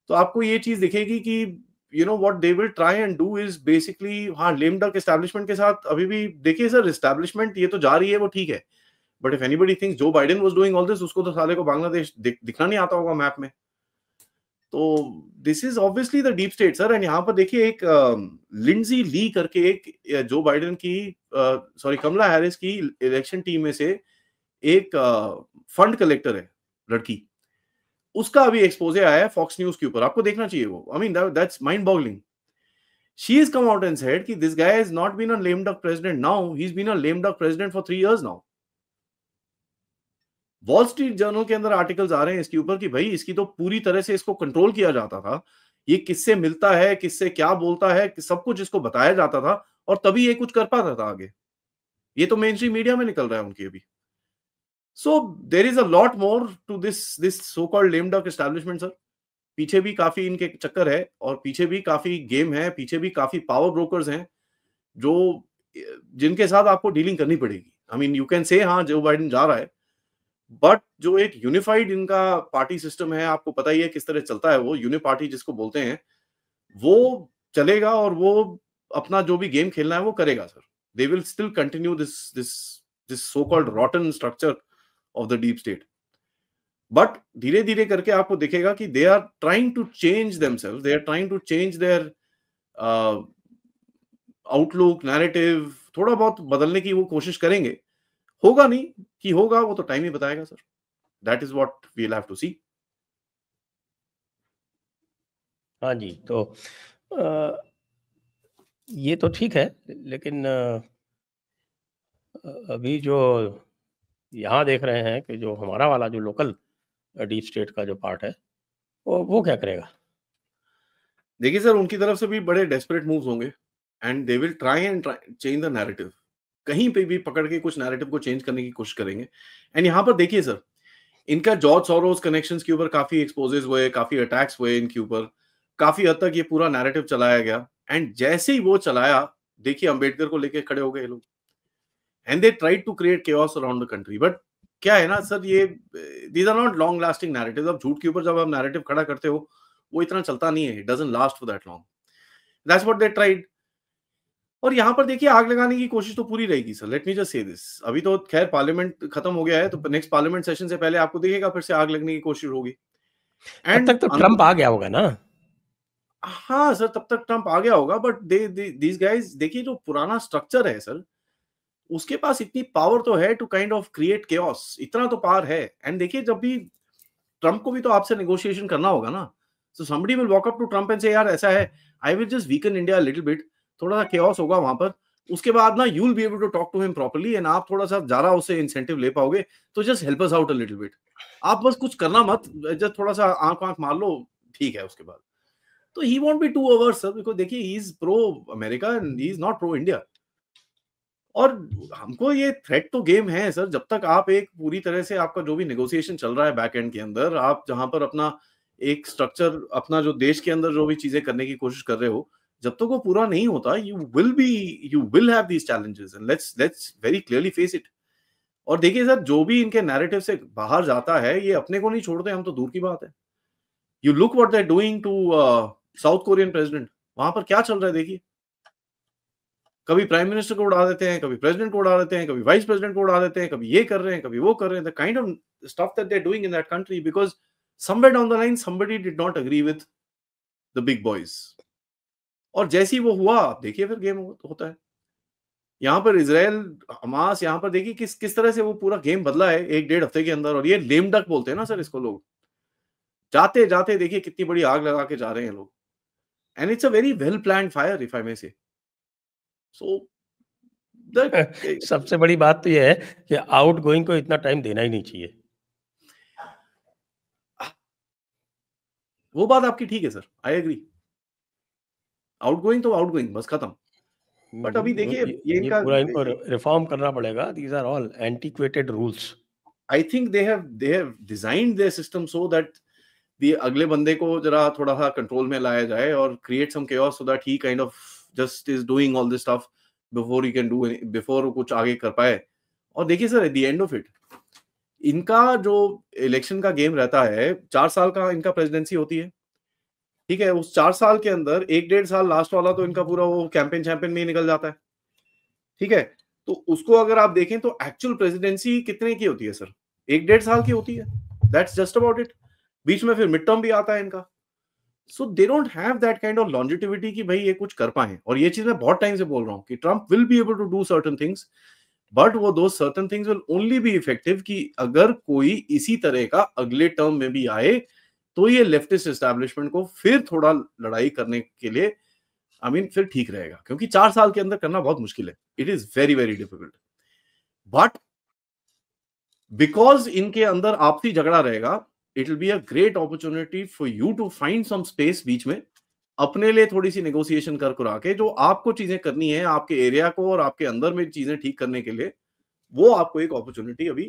तो आपको ये चीज दिखेगी कि you know what they will try and do is basically, हाँ लेम डक एस्टैब्लिशमेंट के साथ अभी भी देखिए सर, एस्टैब्लिशमेंट ये तो जा रही है वो ठीक है, but if anybody thinks Joe Biden was doing all this, उसको तो साले को बांग्लादेश दिखना नहीं आता होगा मैप में। तो this is obviously the deep state sir, and यहाँ पर देखिए एक लिंडजी ली करके एक जो बाइडेन की सॉरी कमला हैरिस की इलेक्शन टीम में से एक फंड कलेक्टर है लड़की, उसका अभी एक्सपोजे आया है फॉक्स न्यूज के ऊपर, आपको देखना चाहिए वो, I mean that's mind boggling. She is come out and said कि this guy has not been a lame duck president now, he is been a lame duck president for 3 years now. Wall Street Journal के अंदर articles आ रहे हैं इसके ऊपर कि भाई इसकी तो पूरी तरह से इसको कंट्रोल किया जाता था, ये किससे मिलता है, किससे क्या बोलता है, सब कुछ इसको बताया जाता था, और तभी ये कुछ कर पाता था आगे। ये तो मेन स्ट्रीम मीडिया में निकल रहा है उनकी अभी। So there is a lot more to this so called lame duck establishment sir. पीछे भी काफी इनके चक्कर है, और पीछे भी काफी गेम है, पीछे भी काफी पावर ब्रोकर्स हैं जो जिनके साथ आपको डीलिंग करनी पड़ेगी। I mean you can say हाँ जो बाइडेन जा रहा है, बट जो एक यूनिफाइड इनका पार्टी सिस्टम है, आपको पता ही है किस तरह चलता है, वो यूनिपार्टी जिसको बोलते हैं, वो चलेगा और वो अपना जो भी गेम खेलना है वो करेगा sir. They will still continue this so called rotten structure of the deep state. But धीरे धीरे करके आपको दिखेगा कि they are trying to change themselves, they are trying to change their outlook, narrative, थोड़ा बहुत बदलने की वो कोशिश करेंगे। होगा नहीं कि होगा, वो तो टाइम ही बताएगा sir. That is what we will have to see. हाँ जी, तो ये तो ठीक है, लेकिन अभी जो यहाँ देख रहे हैं कि जो हमारा वाला जो लोकल डीप स्टेट का जो पार्ट है, वो क्या करेगा? देखिए सर, उनकी तरफ से भी बड़े डेस्परेट मूव्स होंगे and they will try and change the narrative. कहीं पे भी पकड़ के कुछ नैरेटिव को चेंज करने की कोशिश करेंगे। एंड यहाँ पर देखिए सर, इनका जॉर्ज सोरोस कनेक्शंस के ऊपर काफी एक्सपोजेस हुए, काफी अटैक्स हुए इनके ऊपर, काफी हद तक ये पूरा नैरेटिव चलाया गया। एंड जैसे ही वो चलाया, देखिए अंबेडकर को लेके खड़े हो गए ये लोग and they tried to create chaos around the country. But क्या है ना सर, ये these are not long lasting narratives. अब झूठ के ऊपर जब आप नैरेटिव खड़ा करते हो, वो इतना चलता नहीं है, it doesn't last for that long. That's what they tried. और यहाँ पर देखिए आग लगाने की कोशिश तो पूरी रहेगी sir, let me just say this. अभी तो खैर पार्लियामेंट खत्म हो गया है, तो नेक्स्ट पार्लियामेंट सेशन से पहले आपको दिखेगा फिर से आग लगने की कोशिश होगी। तब एंड तक तो ट्रम्प आ गया होगा ना? हाँ सर, तब तक ट्रम्प आ गया होगा, बट दीज गाइज, देखिए जो पुराना स्ट्रक्चर है सर, उसके पास इतनी पावर तो है to kind of create chaos, इतना तो पावर है। एंड देखिए जब भी ट्रम्प को भी तो आपसे नेगोशिएशन करना होगा ना, so somebody will walk up to Trump and से यार ऐसा है, I will just weaken India little bit, थोड़ा सा केओस होगा वहां पर, उसके बाद ना you will be able to talk to him properly and आप थोड़ा सा ज्यादा उससे इंसेंटिव ले पाओगे, तो just help us out a little bit. आप बस कुछ करना मत, जस्ट थोड़ा सा आंख आंख मार लो, ठीक है। उसके बाद तो he won't be to ours sir, because देखिए he is pro America and he is not pro India. और हमको ये थ्रेट तो गेम है सर, जब तक आप एक पूरी तरह से आपका जो भी नेगोशिएशन चल रहा है बैक एंड के अंदर, आप जहां पर अपना एक स्ट्रक्चर, अपना जो देश के अंदर जो भी चीजें करने की कोशिश कर रहे हो, जब तक वो पूरा नहीं होता, you will have these challenges and let's very clearly face it. और देखिए सर, जो भी इनके नैरेटिव से बाहर जाता है, ये अपने को नहीं छोड़ते, हम तो दूर की बात है। You look what they are doing to South Korean president, वहां पर क्या चल रहा है देखिए। कभी प्राइम मिनिस्टर को उड़ा देते हैं, कभी प्रेसिडेंट को उड़ा देते हैं, कभी वाइस प्रेसिडेंट को उड़ा देते हैं, कभी ये कर रहे हैं, कभी वो कर रहे हैं। The kind of stuff that they are doing in that country, because somewhere down the line somebody did not agree with the big boys. और जैसे ही वो हुआ, आप देखिए फिर गेम होता है। यहाँ पर इजराइल हमास, यहाँ पर देखिए किस किस तरह से वो पूरा गेम बदला है एक डेढ़ हफ्ते के अंदर। और ये लेम डक बोलते हैं ना सर इसको लोग, जाते जाते देखिए कितनी बड़ी आग लगा के जा रहे हैं लोग। And it's a very well planned fire, if I may say. So the सबसे बड़ी बात तो ये है कि आउटगोइंग को इतना टाइम देना ही नहीं चाहिए। वो बात आपकी ठीक है सर, आई एग्री। आउटगोइंग तो आउटगोइंग, बस खत्म। बट अभी देखिए ये ये इनका, पूरा इनको रिफॉर्म करना पड़ेगा। These are all antiquated rules. I think they have designed their system so that the अगले बंदे को जरा थोड़ा सा कंट्रोल में लाया जाए और create some chaos so that he kind of just is doing all this stuff before he can do, before कुछ आगे कर पाए। और देखिए sir, at the end of it, इनका जो इलेक्शन का गेम रहता है, 4 साल का इनका प्रेसिडेंसी होती है, ठीक है। उस 4 साल के अंदर एक डेढ़ साल लास्ट वाला तो इनका पूरा वो कैंपेन चैंपेन में ही निकल जाता है, ठीक है। तो उसको अगर आप देखें तो एक्चुअल प्रेसिडेंसी कितने की होती है सर? एक डेढ़ साल की होती है। That's just about it. बीच में फिर मिड टर्म भी आता है इनका। So they don't have that kind of longevity कि भाई ये कुछ कर पाए। और ये चीज मैं बहुत टाइम से बोल रहा हूँ कि Trump will be able to do certain things, but वो दो certain things will only be effective कि अगर कोई इसी तरह का अगले टर्म में भी आए, तो ये लेफ्टिस्ट एस्टैब्लिशमेंट को फिर थोड़ा लड़ाई करने के लिए फिर ठीक रहेगा। क्योंकि 4 साल के अंदर करना बहुत मुश्किल है, it is very very difficult. But because इनके अंदर आपसी झगड़ा रहेगा, it will be a great opportunity for you to find some space बीच में, अपने लिए थोड़ी सी नेगोशिएशन कर करा के, जो आपको चीजें करनी है आपके एरिया को और आपके अंदर में चीजें ठीक करने के लिए, वो आपको एक अपॉर्चुनिटी अभी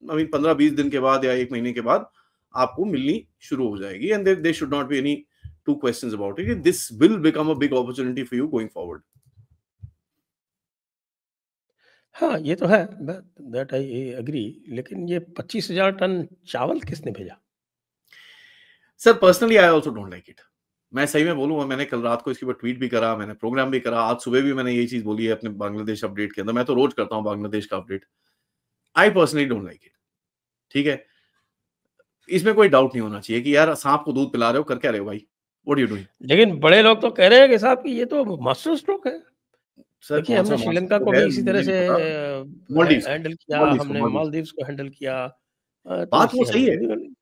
15-20 दिन के बाद या 1 महीने के बाद आपको मिलनी शुरू हो जाएगी। And there should not be any two questions about it, this will become a big opportunity for you going forward. हाँ, ये तो है, दैट आई एग्री, लेकिन ये 25,000 टन चावल किसने भेजा? Sir personally I also don't like it. मैं सही में बोलूँगा, मैंने कल रात को इसके ऊपर ट्वीट भी करा, मैंने प्रोग्राम भी करा, आज सुबह भी मैंने यही चीज़ बोली है अपने बांग्लादेश अपडेट के अंदर। मैं तो रोज़ करता हूँ बांग्लादेश का update. I personally don't like it. ठीक है? इसमें कोई डाउट नहीं होना चाहिए कि यार साँप को दूध पिला रहे हो, कर क्या रहे हो भाई? What are you doing? लेकिन बड़े लोग तो कह रहे हैं कि साहब कि ये तो मास्टर स्ट्रोक है। सर देखिए, कौन-सा हमने मास्टर श्रीलंका को स्ट्रोक है भी इसी तरह मुझे नहीं से पता। मालदीव्स को, हैंडल किया, मालदीव्स को, हमने मालदीव्स को। मालदीव्स को हैंडल किया, तो बात वो इसलिए सही हमने है, खुद ही कर ली। हुँ,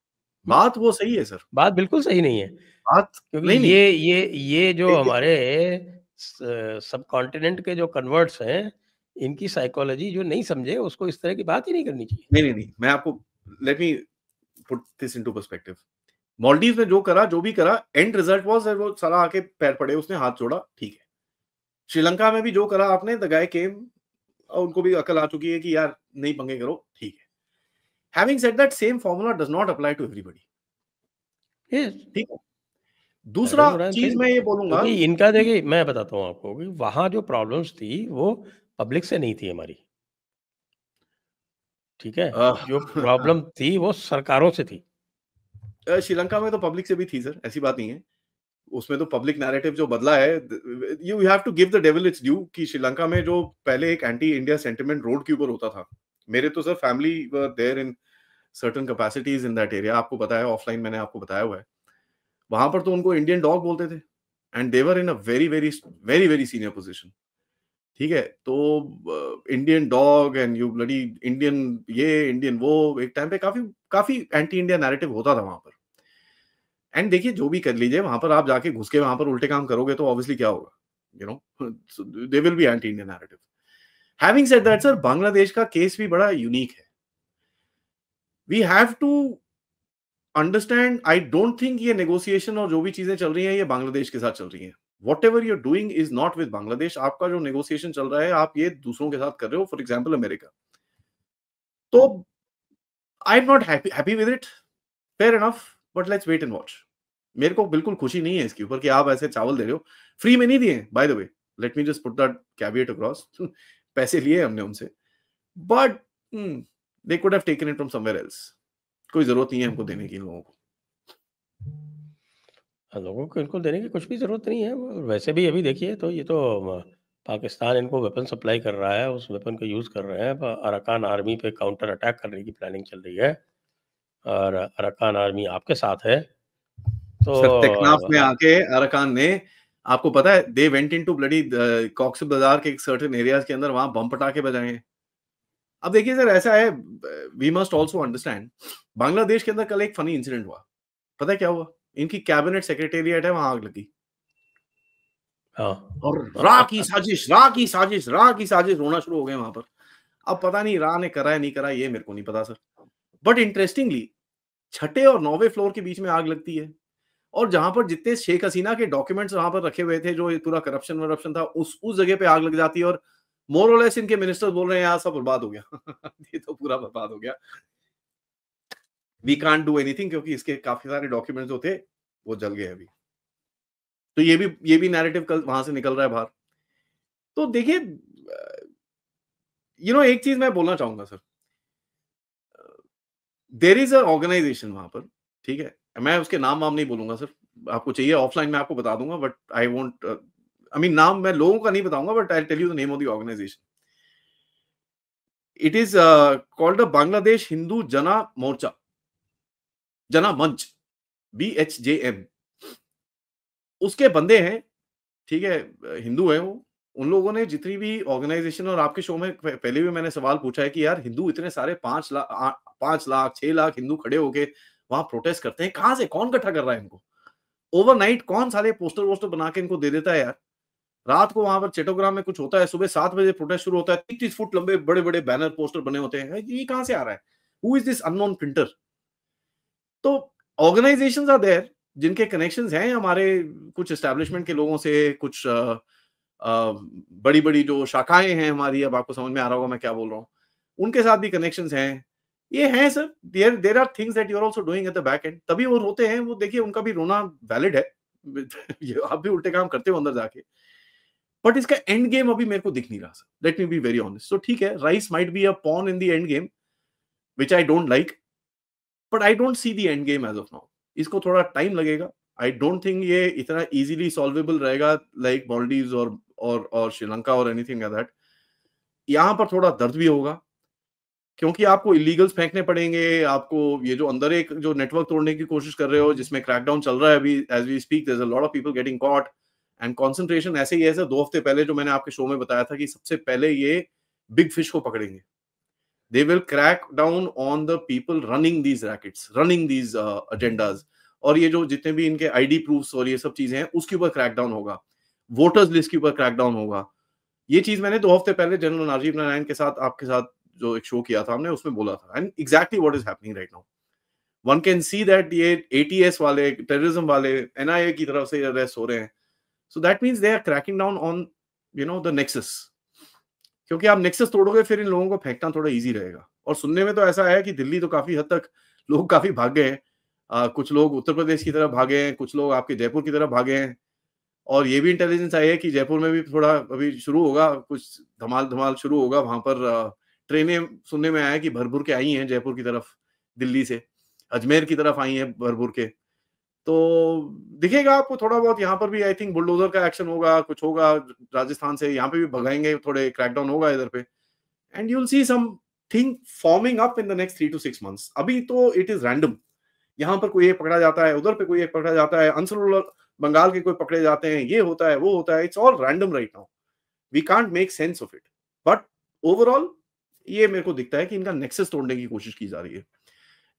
बात वो सही है सर। बात बिल्कुल सही नहीं है, बात क्योंकि नहीं, नहीं। ये जो देखिए हमारे सबकॉन्टिनेंट के जो कन्वर्ट्स हैं, इनकी साइकोलॉजी जो नहीं समझे, उसको इस तरह की बात ही नहीं करनी चाहिए। नहीं, नहीं, नहीं। मैं आपको let me put this into perspective. Maldives ने जो करा, जो भी करा, एंड रिजल्ट वाज़ वो साला आके पैर पड़े, उसने हाथ जोड़ा, ठीक है। श्रीलंका में भी जो करा आपने, द गाय केम, उनको भी अकल आ चुकी है कि यार नहीं पंगे करो, ठीक है। Having said that same formula does not apply to everybody. Yes, ठीक है। दैट दूसरा इज़ व्हाट आई एम चीज़ सेइंग, मैं ये बोलूँगा क्योंकि इनका कि देखिए मैं बताता हूँ आपको कि वहाँ जो प्रॉब्लम्स थी, वो पब्लिक से नहीं थी हमारी, ठीक है? अ, जो प्रॉब्लम थी, वो सरकारों से थी। श्रीलंका में तो पब्लिक से भी थी सर, ऐसी बात नहीं है। उसमें तो पब्लिक नैरेटिव जो बदला है, you have to give the devil its due कि श्रीलंका में जो पहले एक एंटी इंडिया सेंटिमेंट रोड के ऊपर होता था। मेरे तो sir family were there in certain capacities in that area, आपको पता है, ऑफलाइन मैंने आपको बताया हुआ है। वहां पर तो उनको इंडियन डॉग बोलते थे, and they were in a very very very very senior position. ठीक है, तो Indian dog and you bloody Indian, ये इंडियन वो, एक टाइम पे काफी काफी एंटी इंडिया नैरेटिव होता था वहां पर। एंड देखिए जो भी कर लीजिए, वहां पर आप जाके घुस के वहां पर उल्टे काम करोगे तो ऑब्वियसली क्या होगा, you know, they will be anti Indian narrative. Having said that sir, Bangladesh का केस भी बड़ा यूनिक है। We have to understand, I don't think ये नेगोशिएशन और जो भी चीजें चल रही हैं ये बांग्लादेश के साथ चल रही हैं। What ever you're doing is not with Bangladesh. आपका जो नेगोशिएशन चल रहा है, आप ये दूसरों के साथ कर रहे हो, फॉर एग्जाम्पल अमेरिका। तो I am not happy with it, fair enough, but let's wait and watch. मेरे को बिल्कुल खुशी नहीं है इसके ऊपर कि आप ऐसे चावल दे रहे हो। फ्री में नहीं दिए, bye the way, let me just put that caveat across. पैसे लिए हमने उनसे, but they could have taken it from somewhere else. कोई जरूरत नहीं है हमको देने की इन लोगों को। लोगों को इनको देने की कुछ भी ज़रूरत नहीं है। वैसे भी अभी देखिए तो ये तो पाकिस्तान इनको वेपन सप्लाई कर रहा है, उस वेपन को यूज़ कर रहे हैं। अराकान आर्मी पे काउंटर अटैक करने की प्लानिंग चल रही है और अराकान आर्मी आपके साथ है। तो सर टेक्नाफ में आप आके अराकान ने, आपको पता है, they went into bloody Cox's Bazar के सर्टेन एरियाज के अंदर, वहां बम पटाखे बजाए हैं। अब देखिए सर, ऐसा है, we must also understand, Bangladesh के अंदर कल एक फनी इंसिडेंट हुआ। पता है क्या हुआ? इनकी कैबिनेट सेक्रेटेरिएट है, वहां आग लगी। हाँ। और रा की साजिश, रा की साजिश, रा की साजिश होना शुरू हो गए वहां पर। अब पता नहीं रा ने करा है नहीं करा, ये मेरे को नहीं पता सर। बट इंटरेस्टिंगली, छठे और 9वें फ्लोर के बीच में आग लगती है, और जहां पर जितने शेख हसीना के डॉक्यूमेंट्स वहां पर रखे हुए थे, जो ये पूरा करप्शन वरप्शन था, उस जगह पे आग लग जाती है, और मोर और लेस इनके मिनिस्टर्स बोल रहे हैं यार सब बर्बाद हो गया। ये तो पूरा बर्बाद हो गया, वी कांट डू एनीथिंग, क्योंकि इसके काफी सारे डॉक्यूमेंट्स जो थे वो जल गए अभी। तो ये भी नैरेटिव कल वहां से निकल रहा है बाहर। तो देखिए, एक चीज मैं बोलना चाहूंगा sir, there is a organisation वहां पर, ठीक है, मैं उसके नाम वाम नहीं बोलूंगा सर, आपको चाहिए ऑफलाइन मैं आपको बता दूंगा, but I won't, I mean नाम मैं लोगों का नहीं बताऊंगा, but I tell you the name of the organisation. It is called the Bangladesh Hindu Jana Morcha, जना मंच, BHJM। उसके बंदे हैं, ठीक है, हिंदू है वो। उन लोगों ने जितनी भी ऑर्गेनाइजेशन, और आपके शो में पहले भी मैंने सवाल पूछा है कि यार हिंदू इतने सारे 5 लाख 6 लाख हिंदू खड़े होके वहां प्रोटेस्ट करते हैं, कहां से कौन इकट्ठा कर रहा है इनको? ओवरनाइट कौन सारे पोस्टर वोस्टर बना के इनको दे देता है यार? रात को वहां पर चट्टोग्राम में कुछ होता है, सुबह 7 बजे प्रोटेस्ट शुरू होता है, 30-30 फुट लंबे बड़े बड़े बैनर पोस्टर बने होते हैं, ये कहां से आ रहा है? Who is this unknown printer? तो ऑर्गेनाइजेशंस आर देयर, जिनके कनेक्शंस हैं हमारे कुछ एस्टेब्लिशमेंट के लोगों से, कुछ बड़ी-बड़ी जो शाखाएँ हैं हमारी, अब आपको समझ में आ रहा होगा मैं क्या बोल रहा हूँ, उनके साथ भी कनेक्शंस हैं। ये हैं sir, there there are things that you are also doing at the back end, तभी वो रोते हैं, वो देखिए उनका भी रोना वैलिड है। ये आप भी उल्टे काम करते हो अंदर जाके। बट इसका एंड गेम अभी मेरे को दिख नहीं रहा sir, let me be very honest. So ठीक है, rice might be a pawn in the end game which I don't like, but I don't see the end game as of now. इसको थोड़ा टाइम लगेगा. आई don't think ये इतना easily solvable रहेगा like Maldives और श्रीलंका और एनीथिंग लाइक दैट. यहां पर थोड़ा दर्द भी होगा क्योंकि आपको इलीगल्स फेंकने पड़ेंगे. आपको ये जो अंदर एक जो नेटवर्क तोड़ने की कोशिश कर रहे हो जिसमें क्रैकडाउन चल रहा है अभी as we speak, there is a lot of people getting caught and concentration ऐसे ही ऐसे 2 हफ्ते पहले जो मैंने आपके शो में बताया था कि सबसे पहले ये बिग फिश को पकड़ेंगे. They will crack down on the people running these rackets, running these agendas. और ये जो जितने भी इनके आईडी प्रूफ्स और ये सब चीजें हैं उसके ऊपर क्रैकडाउन होगा. वोटर्स लिस्ट के ऊपर क्रैकडाउन होगा. ये चीज मैंने 2 हफ्ते पहले जनरल राजीव नारायण के साथ आपके साथ जो एक शो किया था हमने उसमें बोला था. And exactly what is happening right now. One can see that ये एटीएस वाले, टेररिज्म वाले एनआईए की तरफ से अरेस्ट हो रहे हैं. So that means they are cracking down on the nexus. क्योंकि आप नेक्सस तोड़ोगे फिर इन लोगों को फेंकना थोड़ा इजी रहेगा. और सुनने में तो ऐसा है कि दिल्ली तो काफी हद तक लोग काफी भाग गए हैं. कुछ लोग उत्तर प्रदेश की तरफ भागे हैं, कुछ लोग आपके जयपुर की तरफ भागे हैं. और ये भी इंटेलिजेंस आई है कि जयपुर में भी थोड़ा अभी शुरू होगा, कुछ धमाल धमाल शुरू होगा वहां पर. ट्रेनें सुनने में आया कि भर भर के आई हैं जयपुर की तरफ, दिल्ली से अजमेर की तरफ आई हैं भर भर के. तो दिखेगा आपको थोड़ा बहुत यहाँ पर भी. आई थिंक बुलडोजर का एक्शन होगा, कुछ होगा राजस्थान से, यहाँ पे भी भगाएंगे, थोड़े क्रैकडाउन होगा इधर पे. And you will see something forming up in the next 3 to 6 months. अभी तो इट इज रैंडम. यहाँ पर कोई एक पकड़ा जाता है, उधर पे कोई एक पकड़ा जाता है, अंसर बंगाल के कोई पकड़े जाते हैं, ये होता है वो होता है. It's all random right now. We can't make sense of it. But overall ये मेरे को दिखता है कि इनका नेक्सस तोड़ने की कोशिश की जा रही है.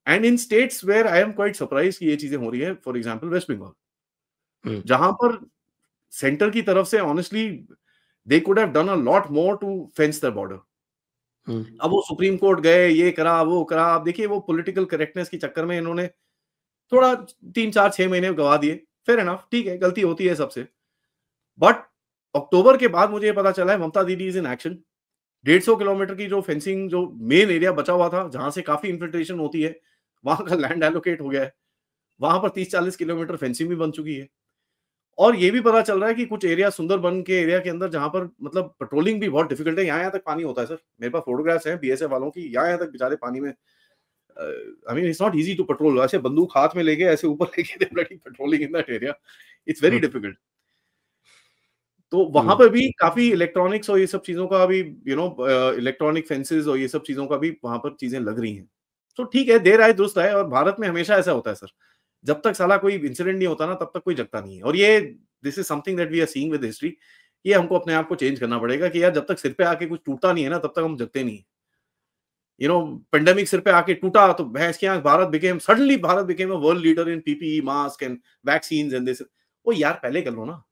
And in states where I am quite surprise कि ये चीजें हो रही है, फॉर एग्जांपल वेस्ट बंगाल, जहां पर सेंटर की तरफ से honestly they could have done a lot more to fence the border. अब वो सुप्रीम कोर्ट गए, ये करा वो करा. आप देखिए वो पॉलिटिकल करेक्टनेस के चक्कर में इन्होंने थोड़ा 3-4-6 महीने गवा दिए. फेयर एनफ, ठीक है, गलती होती है सबसे. बट अक्टूबर के बाद मुझे पता चला है ममता दीदी इज इन एक्शन. 150 किलोमीटर की जो फेंसिंग, जो मेन एरिया बचा हुआ था जहां से काफी इन्फिल्ट्रेशन होती है, वहां का लैंड एलोकेट हो गया है. वहां पर 30-40 किलोमीटर फेंसिंग भी बन चुकी है. और ये भी पता चल रहा है कि कुछ एरिया, सुंदरबन के एरिया के अंदर, जहां पर मतलब पेट्रोलिंग भी बहुत डिफिकल्ट है. यहाँ तक पानी होता है सर. मेरे पास फोटोग्राफ्स हैं बीएसएफ वालों की. यहाँ तक बेचारे पानी में, I mean it's not easy to patrol. ऐसे बंदूक हाथ में लेके ऐसे ऊपर लेके they bloody patrolling in that area. It's very difficult. तो वहां पर भी काफी इलेक्ट्रॉनिक्स और ये सब चीजों का भी, इलेक्ट्रॉनिक फेंसेस और ये सब चीजों का भी वहां पर चीजें लग रही हैं. तो ठीक है, देर आए दुरुस्त आए. और भारत में हमेशा ऐसा होता है सर, जब तक साला कोई इंसिडेंट नहीं होता ना तब तक कोई जगता नहीं है. और ये this is something that we are seeing with history. ये हमको अपने आप को चेंज करना पड़ेगा कि यार जब तक सिर पे आके कुछ टूटता नहीं है ना तब तक हम जगते नहीं. पेंडेमिक सिर पे आके टूटा तो भैंस की आंख, Bharat became a world leader in PPE, mask and vaccines and this. वो यार पहले कर लो ना.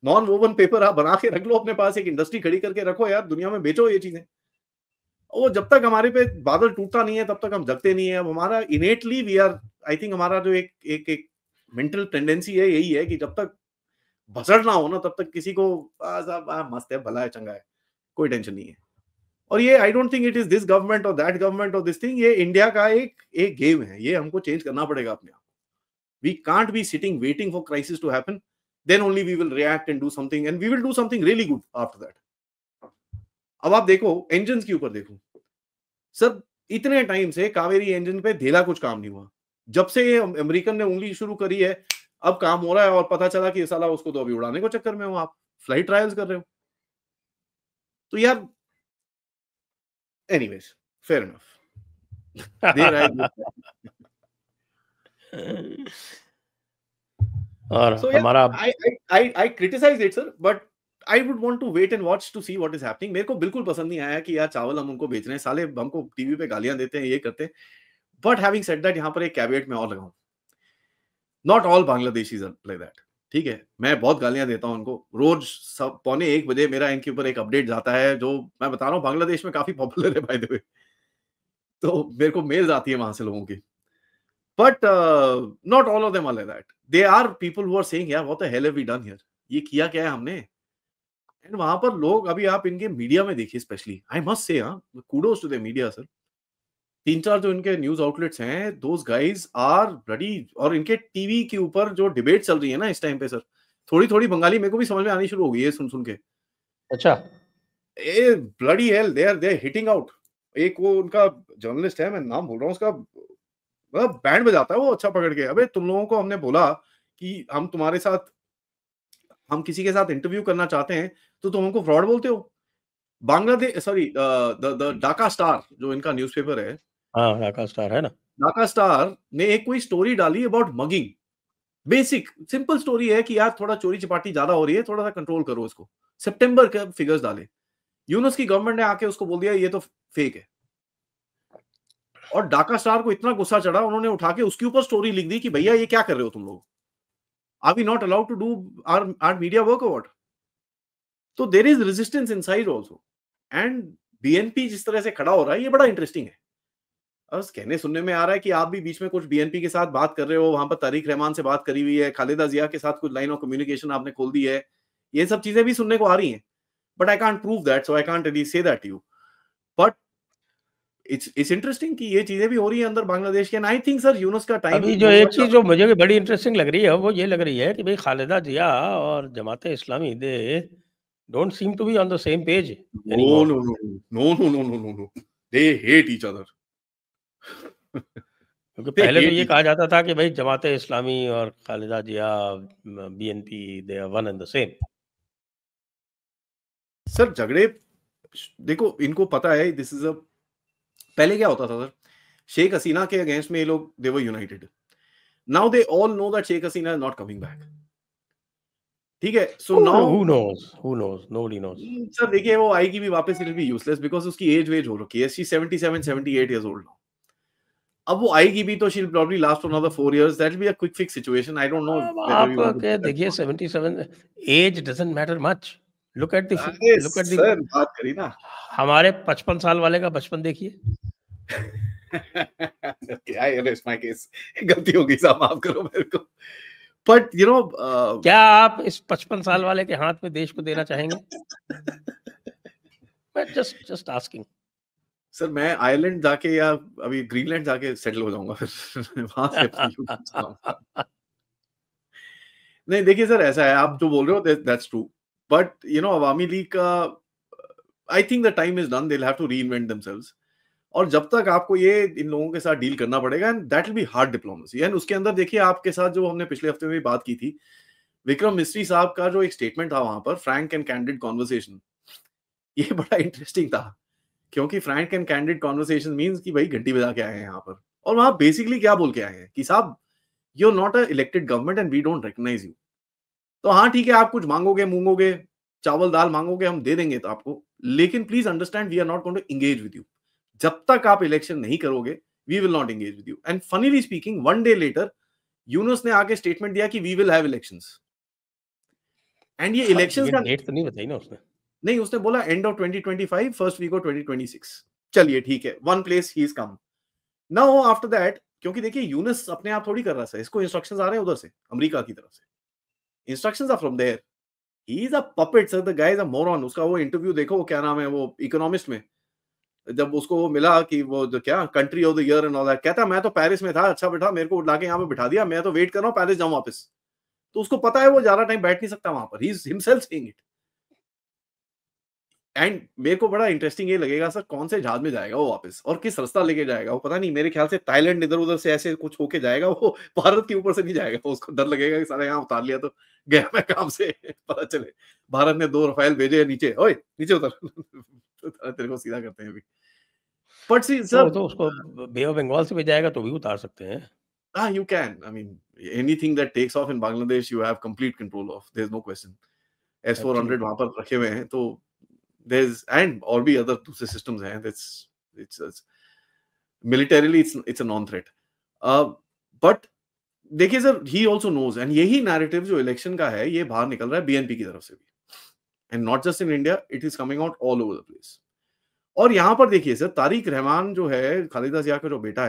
नॉन वोवन पेपर आप बना के रख लो अपने पास, एक इंडस्ट्री खड़ी करके रखो यार, दुनिया में बेचो ये चीजें. वो जब तक हमारे पे बादल टूटता नहीं है तब तक हम जगते नहीं है. अब हमारा innately we are, I think हमारा जो एक मेंटल टेंडेंसी है यही है कि जब तक भसड़ ना हो ना तब तक किसी को मस्त है, भला है, चंगा है, कोई टेंशन नहीं है. और ये I don't think it is this government और दैट गवर्नमेंट और दिस थिंग. ये इंडिया का एक गेम है. ये हमको चेंज करना पड़ेगा अपने आप. We can't be sitting waiting for crisis to happen. Then only we will react and do something, and we will do something really good after that. अब आप देखो इंजन के ऊपर देखो सर, इतने टाइम से कावेरी इंजन पे ढेला कुछ काम नहीं हुआ. जब से ये अमेरिकन ने उंगली शुरू करी है अब काम हो रहा है. और पता चला कि साला उसको तो अभी उड़ाने को चक्कर में हो, आप फ्लाइट ट्रायल्स कर रहे हो. तो यार एनीवेज, फेयर इनफ. देर आए और so हमारा I criticize it sir, but I would want to wait and watch to see what is happening. मेरे को बिल्कुल पसंद नहीं आया कि यार चावल हम उनको बेच रहे हैं, साले हमको टीवी पे गालियां देते हैं, ये करते हैं. बट हैविंग सेड दैट, यहाँ पर एक कैवेट में और लगाऊं, not all Bangladeshis are like that. ठीक है, मैं बहुत गालियां देता हूं उनको. रोज 1:45 बजे मेरा इनके ऊपर एक अपडेट जाता है, जो मैं बता रहा हूँ बांग्लादेश में काफी पॉपुलर है बाय द वे. तो मेरे को मेल्स आती है वहां से लोगों की. But not all of them are like that. There are people who are saying, "यार what the hell have we done here? ये किया क्या है हमने?" एंड वहां पर लोग, अभी आप इनके मीडिया में देखिए, specially I must say, kudos to the media sir. 3-4 जो इनके न्यूज आउटलेट्स हैं, दोज गाइज आर ब्लडी. और इनके टीवी के ऊपर जो डिबेट चल रही है ना इस टाइम पे सर, थोड़ी-थोड़ी बंगाली मेरे को भी समझ में आनी शुरू हो गई है सुन-सुन के। अच्छा। A bloody hell they are hitting out. एक वो उनका जर्नलिस्ट है, मैं नाम भूल रहा हूँ उसका, मतलब बैंड बजाता है वो अच्छा पकड़ के। अबे तुम लोगों को हमने बोला कि हम किसी के साथ इंटरव्यू करना चाहते हैं, तो तुम हमको फ्रॉड बोलते हो। Bangladesh sorry the Dhaka star जो इनका न्यूज़पेपर है, हाँ, ढाका स्टार है ना? ढाका स्टार ने एक कोई स्टोरी डाली about mugging. Basic simple story है कि यार थोड़ा चोरी-चपाटी ज़्यादा हो रही है, थोड़ा-सा कंट्रोल करो इसको। सितंबर के फिगर्स डाले। यूनुस की गवर्नमेंट ने आके उसको बोल दिया ये तो फेक है। और ढाका स्टार को इतना गुस्सा चढ़ा, उन्होंने उठा के उसके ऊपर स्टोरी लिख दी कि भैया ये क्या कर रहे हो तुम लोग? Are we not allowed to do our media work और व्हाट? तो there is resistance inside also. And BNP जिस तरह से खड़ा हो रहा है, ये बड़ा इंटरेस्टिंग है। बस कहने सुनने में आ रहा है कि आप भी बीच में कुछ बीएनपी के साथ बात कर रहे हो, वहां पर तारिक रहमान से बात करी हुई है, खालिदा जिया के साथ कुछ लाइन ऑफ कम्युनिकेशन आपने खोल दी है। ये सब चीजें भी सुनने को आ रही हैं, but I can't prove that, so I can't really say that to you. But it's interesting कि ये चीजें भी हो रही है अंदर बांग्लादेश के। And I think sir Yunus का टाइम अभी जो हो एक सकता चीज़ जो मुझे भी बड़ी इंटरेस्टिंग लग रही है, वो ये लग रही है कि भई खालिदा जिया और Jamaat-e-Islami they don't seem to be on the same page no anymore. No no no no no no no no, they hate each other. क्योंकि दे पहले तो हेट ये ईच कहा जाता था कि भई जमात-ए-इस्लामी और Khaleda Zia BNP they are one and the same. Sir झगड़े देखो, इनको पता है दिस इज अ पहले क्या होता था सर, शेख हसीना के अगेंस्ट में ये लोग they were united. Now they all know that Sheikh Hasina is not coming back. ठीक है, so now who knows? Who knows? Nobody knows. Sir देखिए वो आएगी भी वापस, it will be useless because उसकी एज वेज हो रखी है। She 77 78 years old now. अब वो आएगी भी तो she will probably last for another 4 years. That will be a quick fix situation. I don't know अब वेदर आप वी वांट टू के डू दैट देखिए और 77 age doesn't matter much. Look at the फ अरे लुक एट द सर बात करी ना। हमारे 55 साल वाले का बचपन देखिए। आई रेस्ट माय केस। गलती हो गई साहब, माफ करो मेरे को। बट यू नो क्या आप इस 55 साल वाले के हाथ में देश को देना चाहेंगे? मैं जस्ट जस्ट आस्किंग। सर मैं आयरलैंड जाके या अभी ग्रीनलैंड जाके सेटल हो जाऊंगा फिर वहां से अपनी यूरोप चलाऊंगा। नहीं देखिए सर, ऐसा है आप जो बोल रहे हो that's true. But you know Awami League का I think the time is done, they will have to reinvent themselves. और जब तक आपको ये इन लोगों के साथ डील करना पड़ेगा, and that will B hard diplomacy. And उसके अंदर देखिए आपके साथ जो हमने पिछले हफ्ते में भी बात की थी, विक्रम मिस्री साहब का जो एक स्टेटमेंट था वहां पर, फ्रैंक एंड कैंडिड कॉन्वर्सेशन, ये बड़ा इंटरेस्टिंग था। क्योंकि Frank and candid conversation means कि भाई घंटी बजा के आए हैं यहाँ पर। और वहां बेसिकली क्या बोल के आए हैं कि साहब you are not a elected government and we don't recognise you. तो हाँ ठीक है, आप कुछ मांगोगे, मूंगोगे, चावल दाल मांगोगे, हम दे देंगे तो आपको, लेकिन please understand we are not going to engage with you. जब तक आप इलेक्शन नहीं करोगे, we will not engage with you. And funnily speaking, one day later Yunus ने आके स्टेटमेंट दिया कि we will have elections. And ये हाँ, इलेक्शंस ये का डेट तो नहीं बताई ना उसने। नहीं, उसने बोला end of 2025 first week of 2026। चलिए ठीक है, one place he is come. Now after that, क्योंकि देखिए यूनुस अपने आप थोड़ी कर रहा है, इसको इंस्ट्रक्शंस आ रहे हैं उधर से, अमेरिका की तरफ से। Instructions are from there. He is a puppet sir, the guy is a moron. उसका वो इंटरव्यू देखो, वो क्या नाम है वो इकोनॉमिस्ट में, जब उसको वो मिला कि वो जो क्या country of the year and all that, कहता मैं तो पेरिस में था, अच्छा बेटा मेरे को लाके यहाँ पे बिठा दिया, मैं तो वेट कर रहा हूँ पेरिस जाऊं वापस। तो उसको पता है वो ज्यादा टाइम बैठ नहीं सकता वहां पर, he is himself saying it. And मेरे को बड़ा इंटरेस्टिंग ये लगेगा सर, कौन से जहाज में जाएगा वो वापस और किस रास्ता लेके जाएगा वो, पता नहीं, मेरे ख्याल से थाईलैंड इधर उधर से ऐसे कुछ होके जाएगा वो, भारत के ऊपर से नहीं जाएगा। उसको डर लगेगा कि सारा यहाँ उतार लिया तो गया मैं काम से, पता चले भारत ने 2 रफाल भेजे, नीचे ओए नीचे उतर तेरे को सीधा करते हैं अभी। बट सी तो सर, तो उसको बे ऑफ बंगाल से भी जाएगा तो भी उतार सकते हैं। you can, I mean anything that takes off in Bangladesh you have complete control of, there's no question। S-400 absolutely. वहां पर रखे हुए हैं, तो there's and और भी अदर दूसरे सिस्टम्स हैं, it's militarily it's a non threat। But देखिए sir, he also knows, and यही नैरेटिव जो इलेक्शन का है ये बाहर निकल रहा है बीएनपी की तरफ से भी, and not just in India, it is coming out all over the place. और यहाँ पर देखिए सर, तारिक रहमान जो है, खालिदा जिया का जो बेटा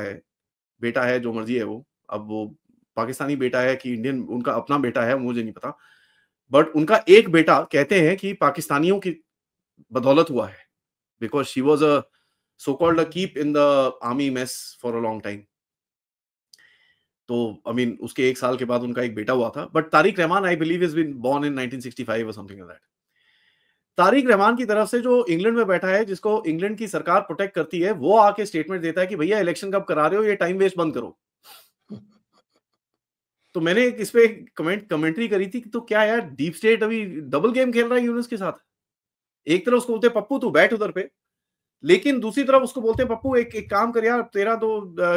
है जो मर्जी है वो, अब वो पाकिस्तानी बेटा है कि इंडियन, उनका अपना बेटा है मुझे नहीं पता, बट उनका एक बेटा कहते हैं कि पाकिस्तानियों की बदौलत हुआ है, because she was a so called a keep in the army mess for a long time. तो आई मीन उसके 1 साल के बाद उनका एक बेटा हुआ था, but Tariq Rahman I believe is been born in 1965 और something like that. Tariq Rahman की तरफ से जो इंग्लैंड में बैठा है, जिसको इंग्लैंड की सरकार प्रोटेक्ट करती है, वो आके स्टेटमेंट देता है कि भैया इलेक्शन कब करा रहे हो, ये टाइम वेस्ट बंद करो। तो मैंने इस पे कमेंट्री करी थी कि तो क्या यार डीप स्टेट अभी डबल गेम खेल रहा है यूनुस के साथ। एक तरफ उसको बोलते हैं पप्पू तू बैठ उधर पे, लेकिन दूसरी तरफ उसको बोलते हैं पप्पू एक एक काम कर यार, तेरा तो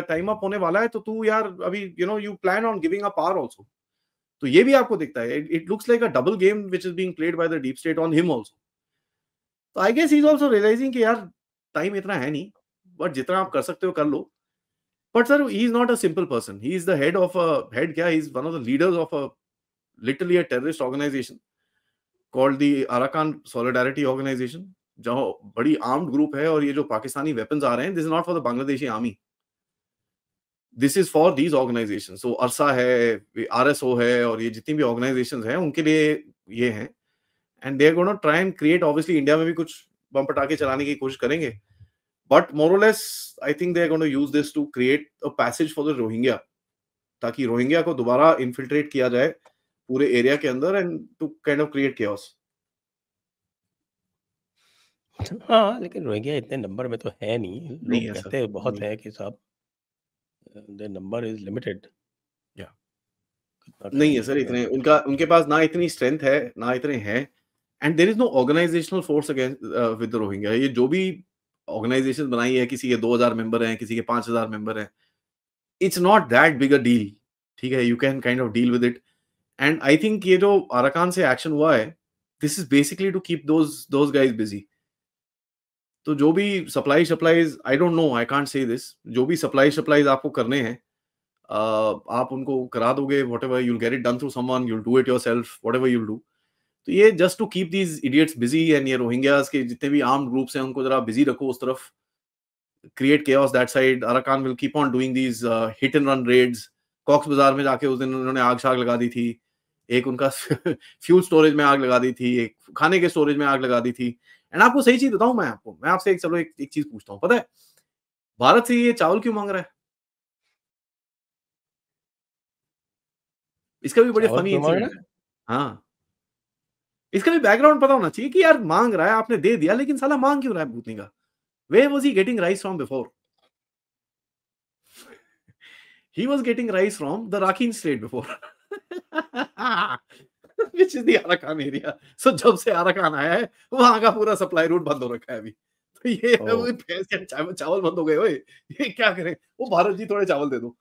टाइम अप होने वाला है, तो तू यार अभी you plan on giving up power also. तो ये भी आपको दिखता है, it looks like a double game which is being played by the deep state on him also. तो I guess he is also realizing कि यार टाइम इतना है नहीं, बट जितना आप कर सकते हो कर लो। But sir he is not a simple person, he is the head of a head क्या, he is one of the leaders of a literally a terrorist organisation called the Arakan Solidarity Organisation, जहां बड़ी armed group है, और ये जो Pakistani weapons आ रहे हैं, this is not for the Bangladeshi army, this is for these organisation. So ARSA है, आरएसओ है, और ये जितनी भी ऑर्गेनाइजेशन हैं उनके लिए ये हैं। And they are gonna try and create, obviously India में भी कुछ बम पटाखे चलाने की कोशिश करेंगे, बट मोर और less I think they are gonna use this to create a passage for the Rohingya, ताकि रोहिंग्या को दोबारा इन्फिल्ट्रेट किया जाए पूरे एरिया के अंदर and to kind of create chaos. हाँ, लेकिन रोहिंग्या इतने नंबर में तो है नहीं। नहीं लोग है सर, कहते बहुत नहीं। हैं कि साहब देयर नंबर इज़ लिमिटेड। या कितना नहीं है करेंगे सर, क्या? इतने उनके पास ना इतनी स्ट्रेंथ है, ना इतने हैं, and there is no organisational force against with the Rohingya. ये जो भी ऑर्गेनाइजेशन बनाई है, किसी के 2000 मेंबर हैं, किसी के 5000 मेंबर हैं, it's not that big a deal. ठीक है, you can kind of deal with it, and I think ये जो अराकान से एक्शन हुआ है, this is basically to keep those guys busy. तो जो भी supplies I don't know, I can't say this, जो भी सप्लाईज आपको करने हैं, आप उनको करा दोगे, whatever you'll get it done through someone, you'll do it yourself, whatever you'll do। तो ये just to keep these idiots busy, and ये रोहिंग्यास के जितने भी आर्म्ड ग्रुप्स हैं उनको जरा बिजी रखो उस तरफ, create chaos that side. Arakan will keep on doing these hit and run raids. Cox's Bazar में जाके उस दिन उन्होंने आग शाग लगा दी थी, एक उनका फ्यूल स्टोरेज में आग लगा दी थी, एक खाने के स्टोरेज में आग लगा दी थी। एंड आपको सही चीज बताऊं, मैं आपसे एक चीज पूछता हूँ, पता है भारत से ये चावल क्यों मांग रहा है? इसका भी बड़े चावल फनी क्यों माँग रहा इंसिडेंट है? है। हाँ, इसका भी बैकग्राउंड पता होना चाहिए कि यार मांग रहा है, आपने दे दिया, लेकिन साला मांग क्यों रहा है भूतनी का? Where was he getting rice from before? He was getting rice from the Rakhine state before, which is the Arakan area. So जब से अराकान आया है, वहां का पूरा सप्लाई रूट बंद हो रखा है अभी। तो ये ओह! वो भैंस के चावल बंद हो गए ओए, ये क्या करें? वो भारत जी थोड़े चावल दे दो।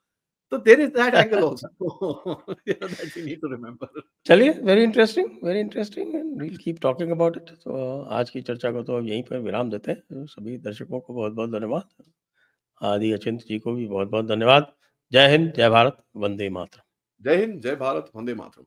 तो there is that angle also that we need to remember. चलिए, very interesting and we'll keep talking about it. तो आज की चर्चा को तो अब यहीं पर विराम देते हैं। तो सभी दर्शकों को बहुत-बहुत धन्यवाद। आदि अचिंत जी को भी बहुत-बहुत धन्यवाद। जय हिंद, जय भारत, वंदे मातरम। जय हिंद, जय भारत, वंदे मातरम।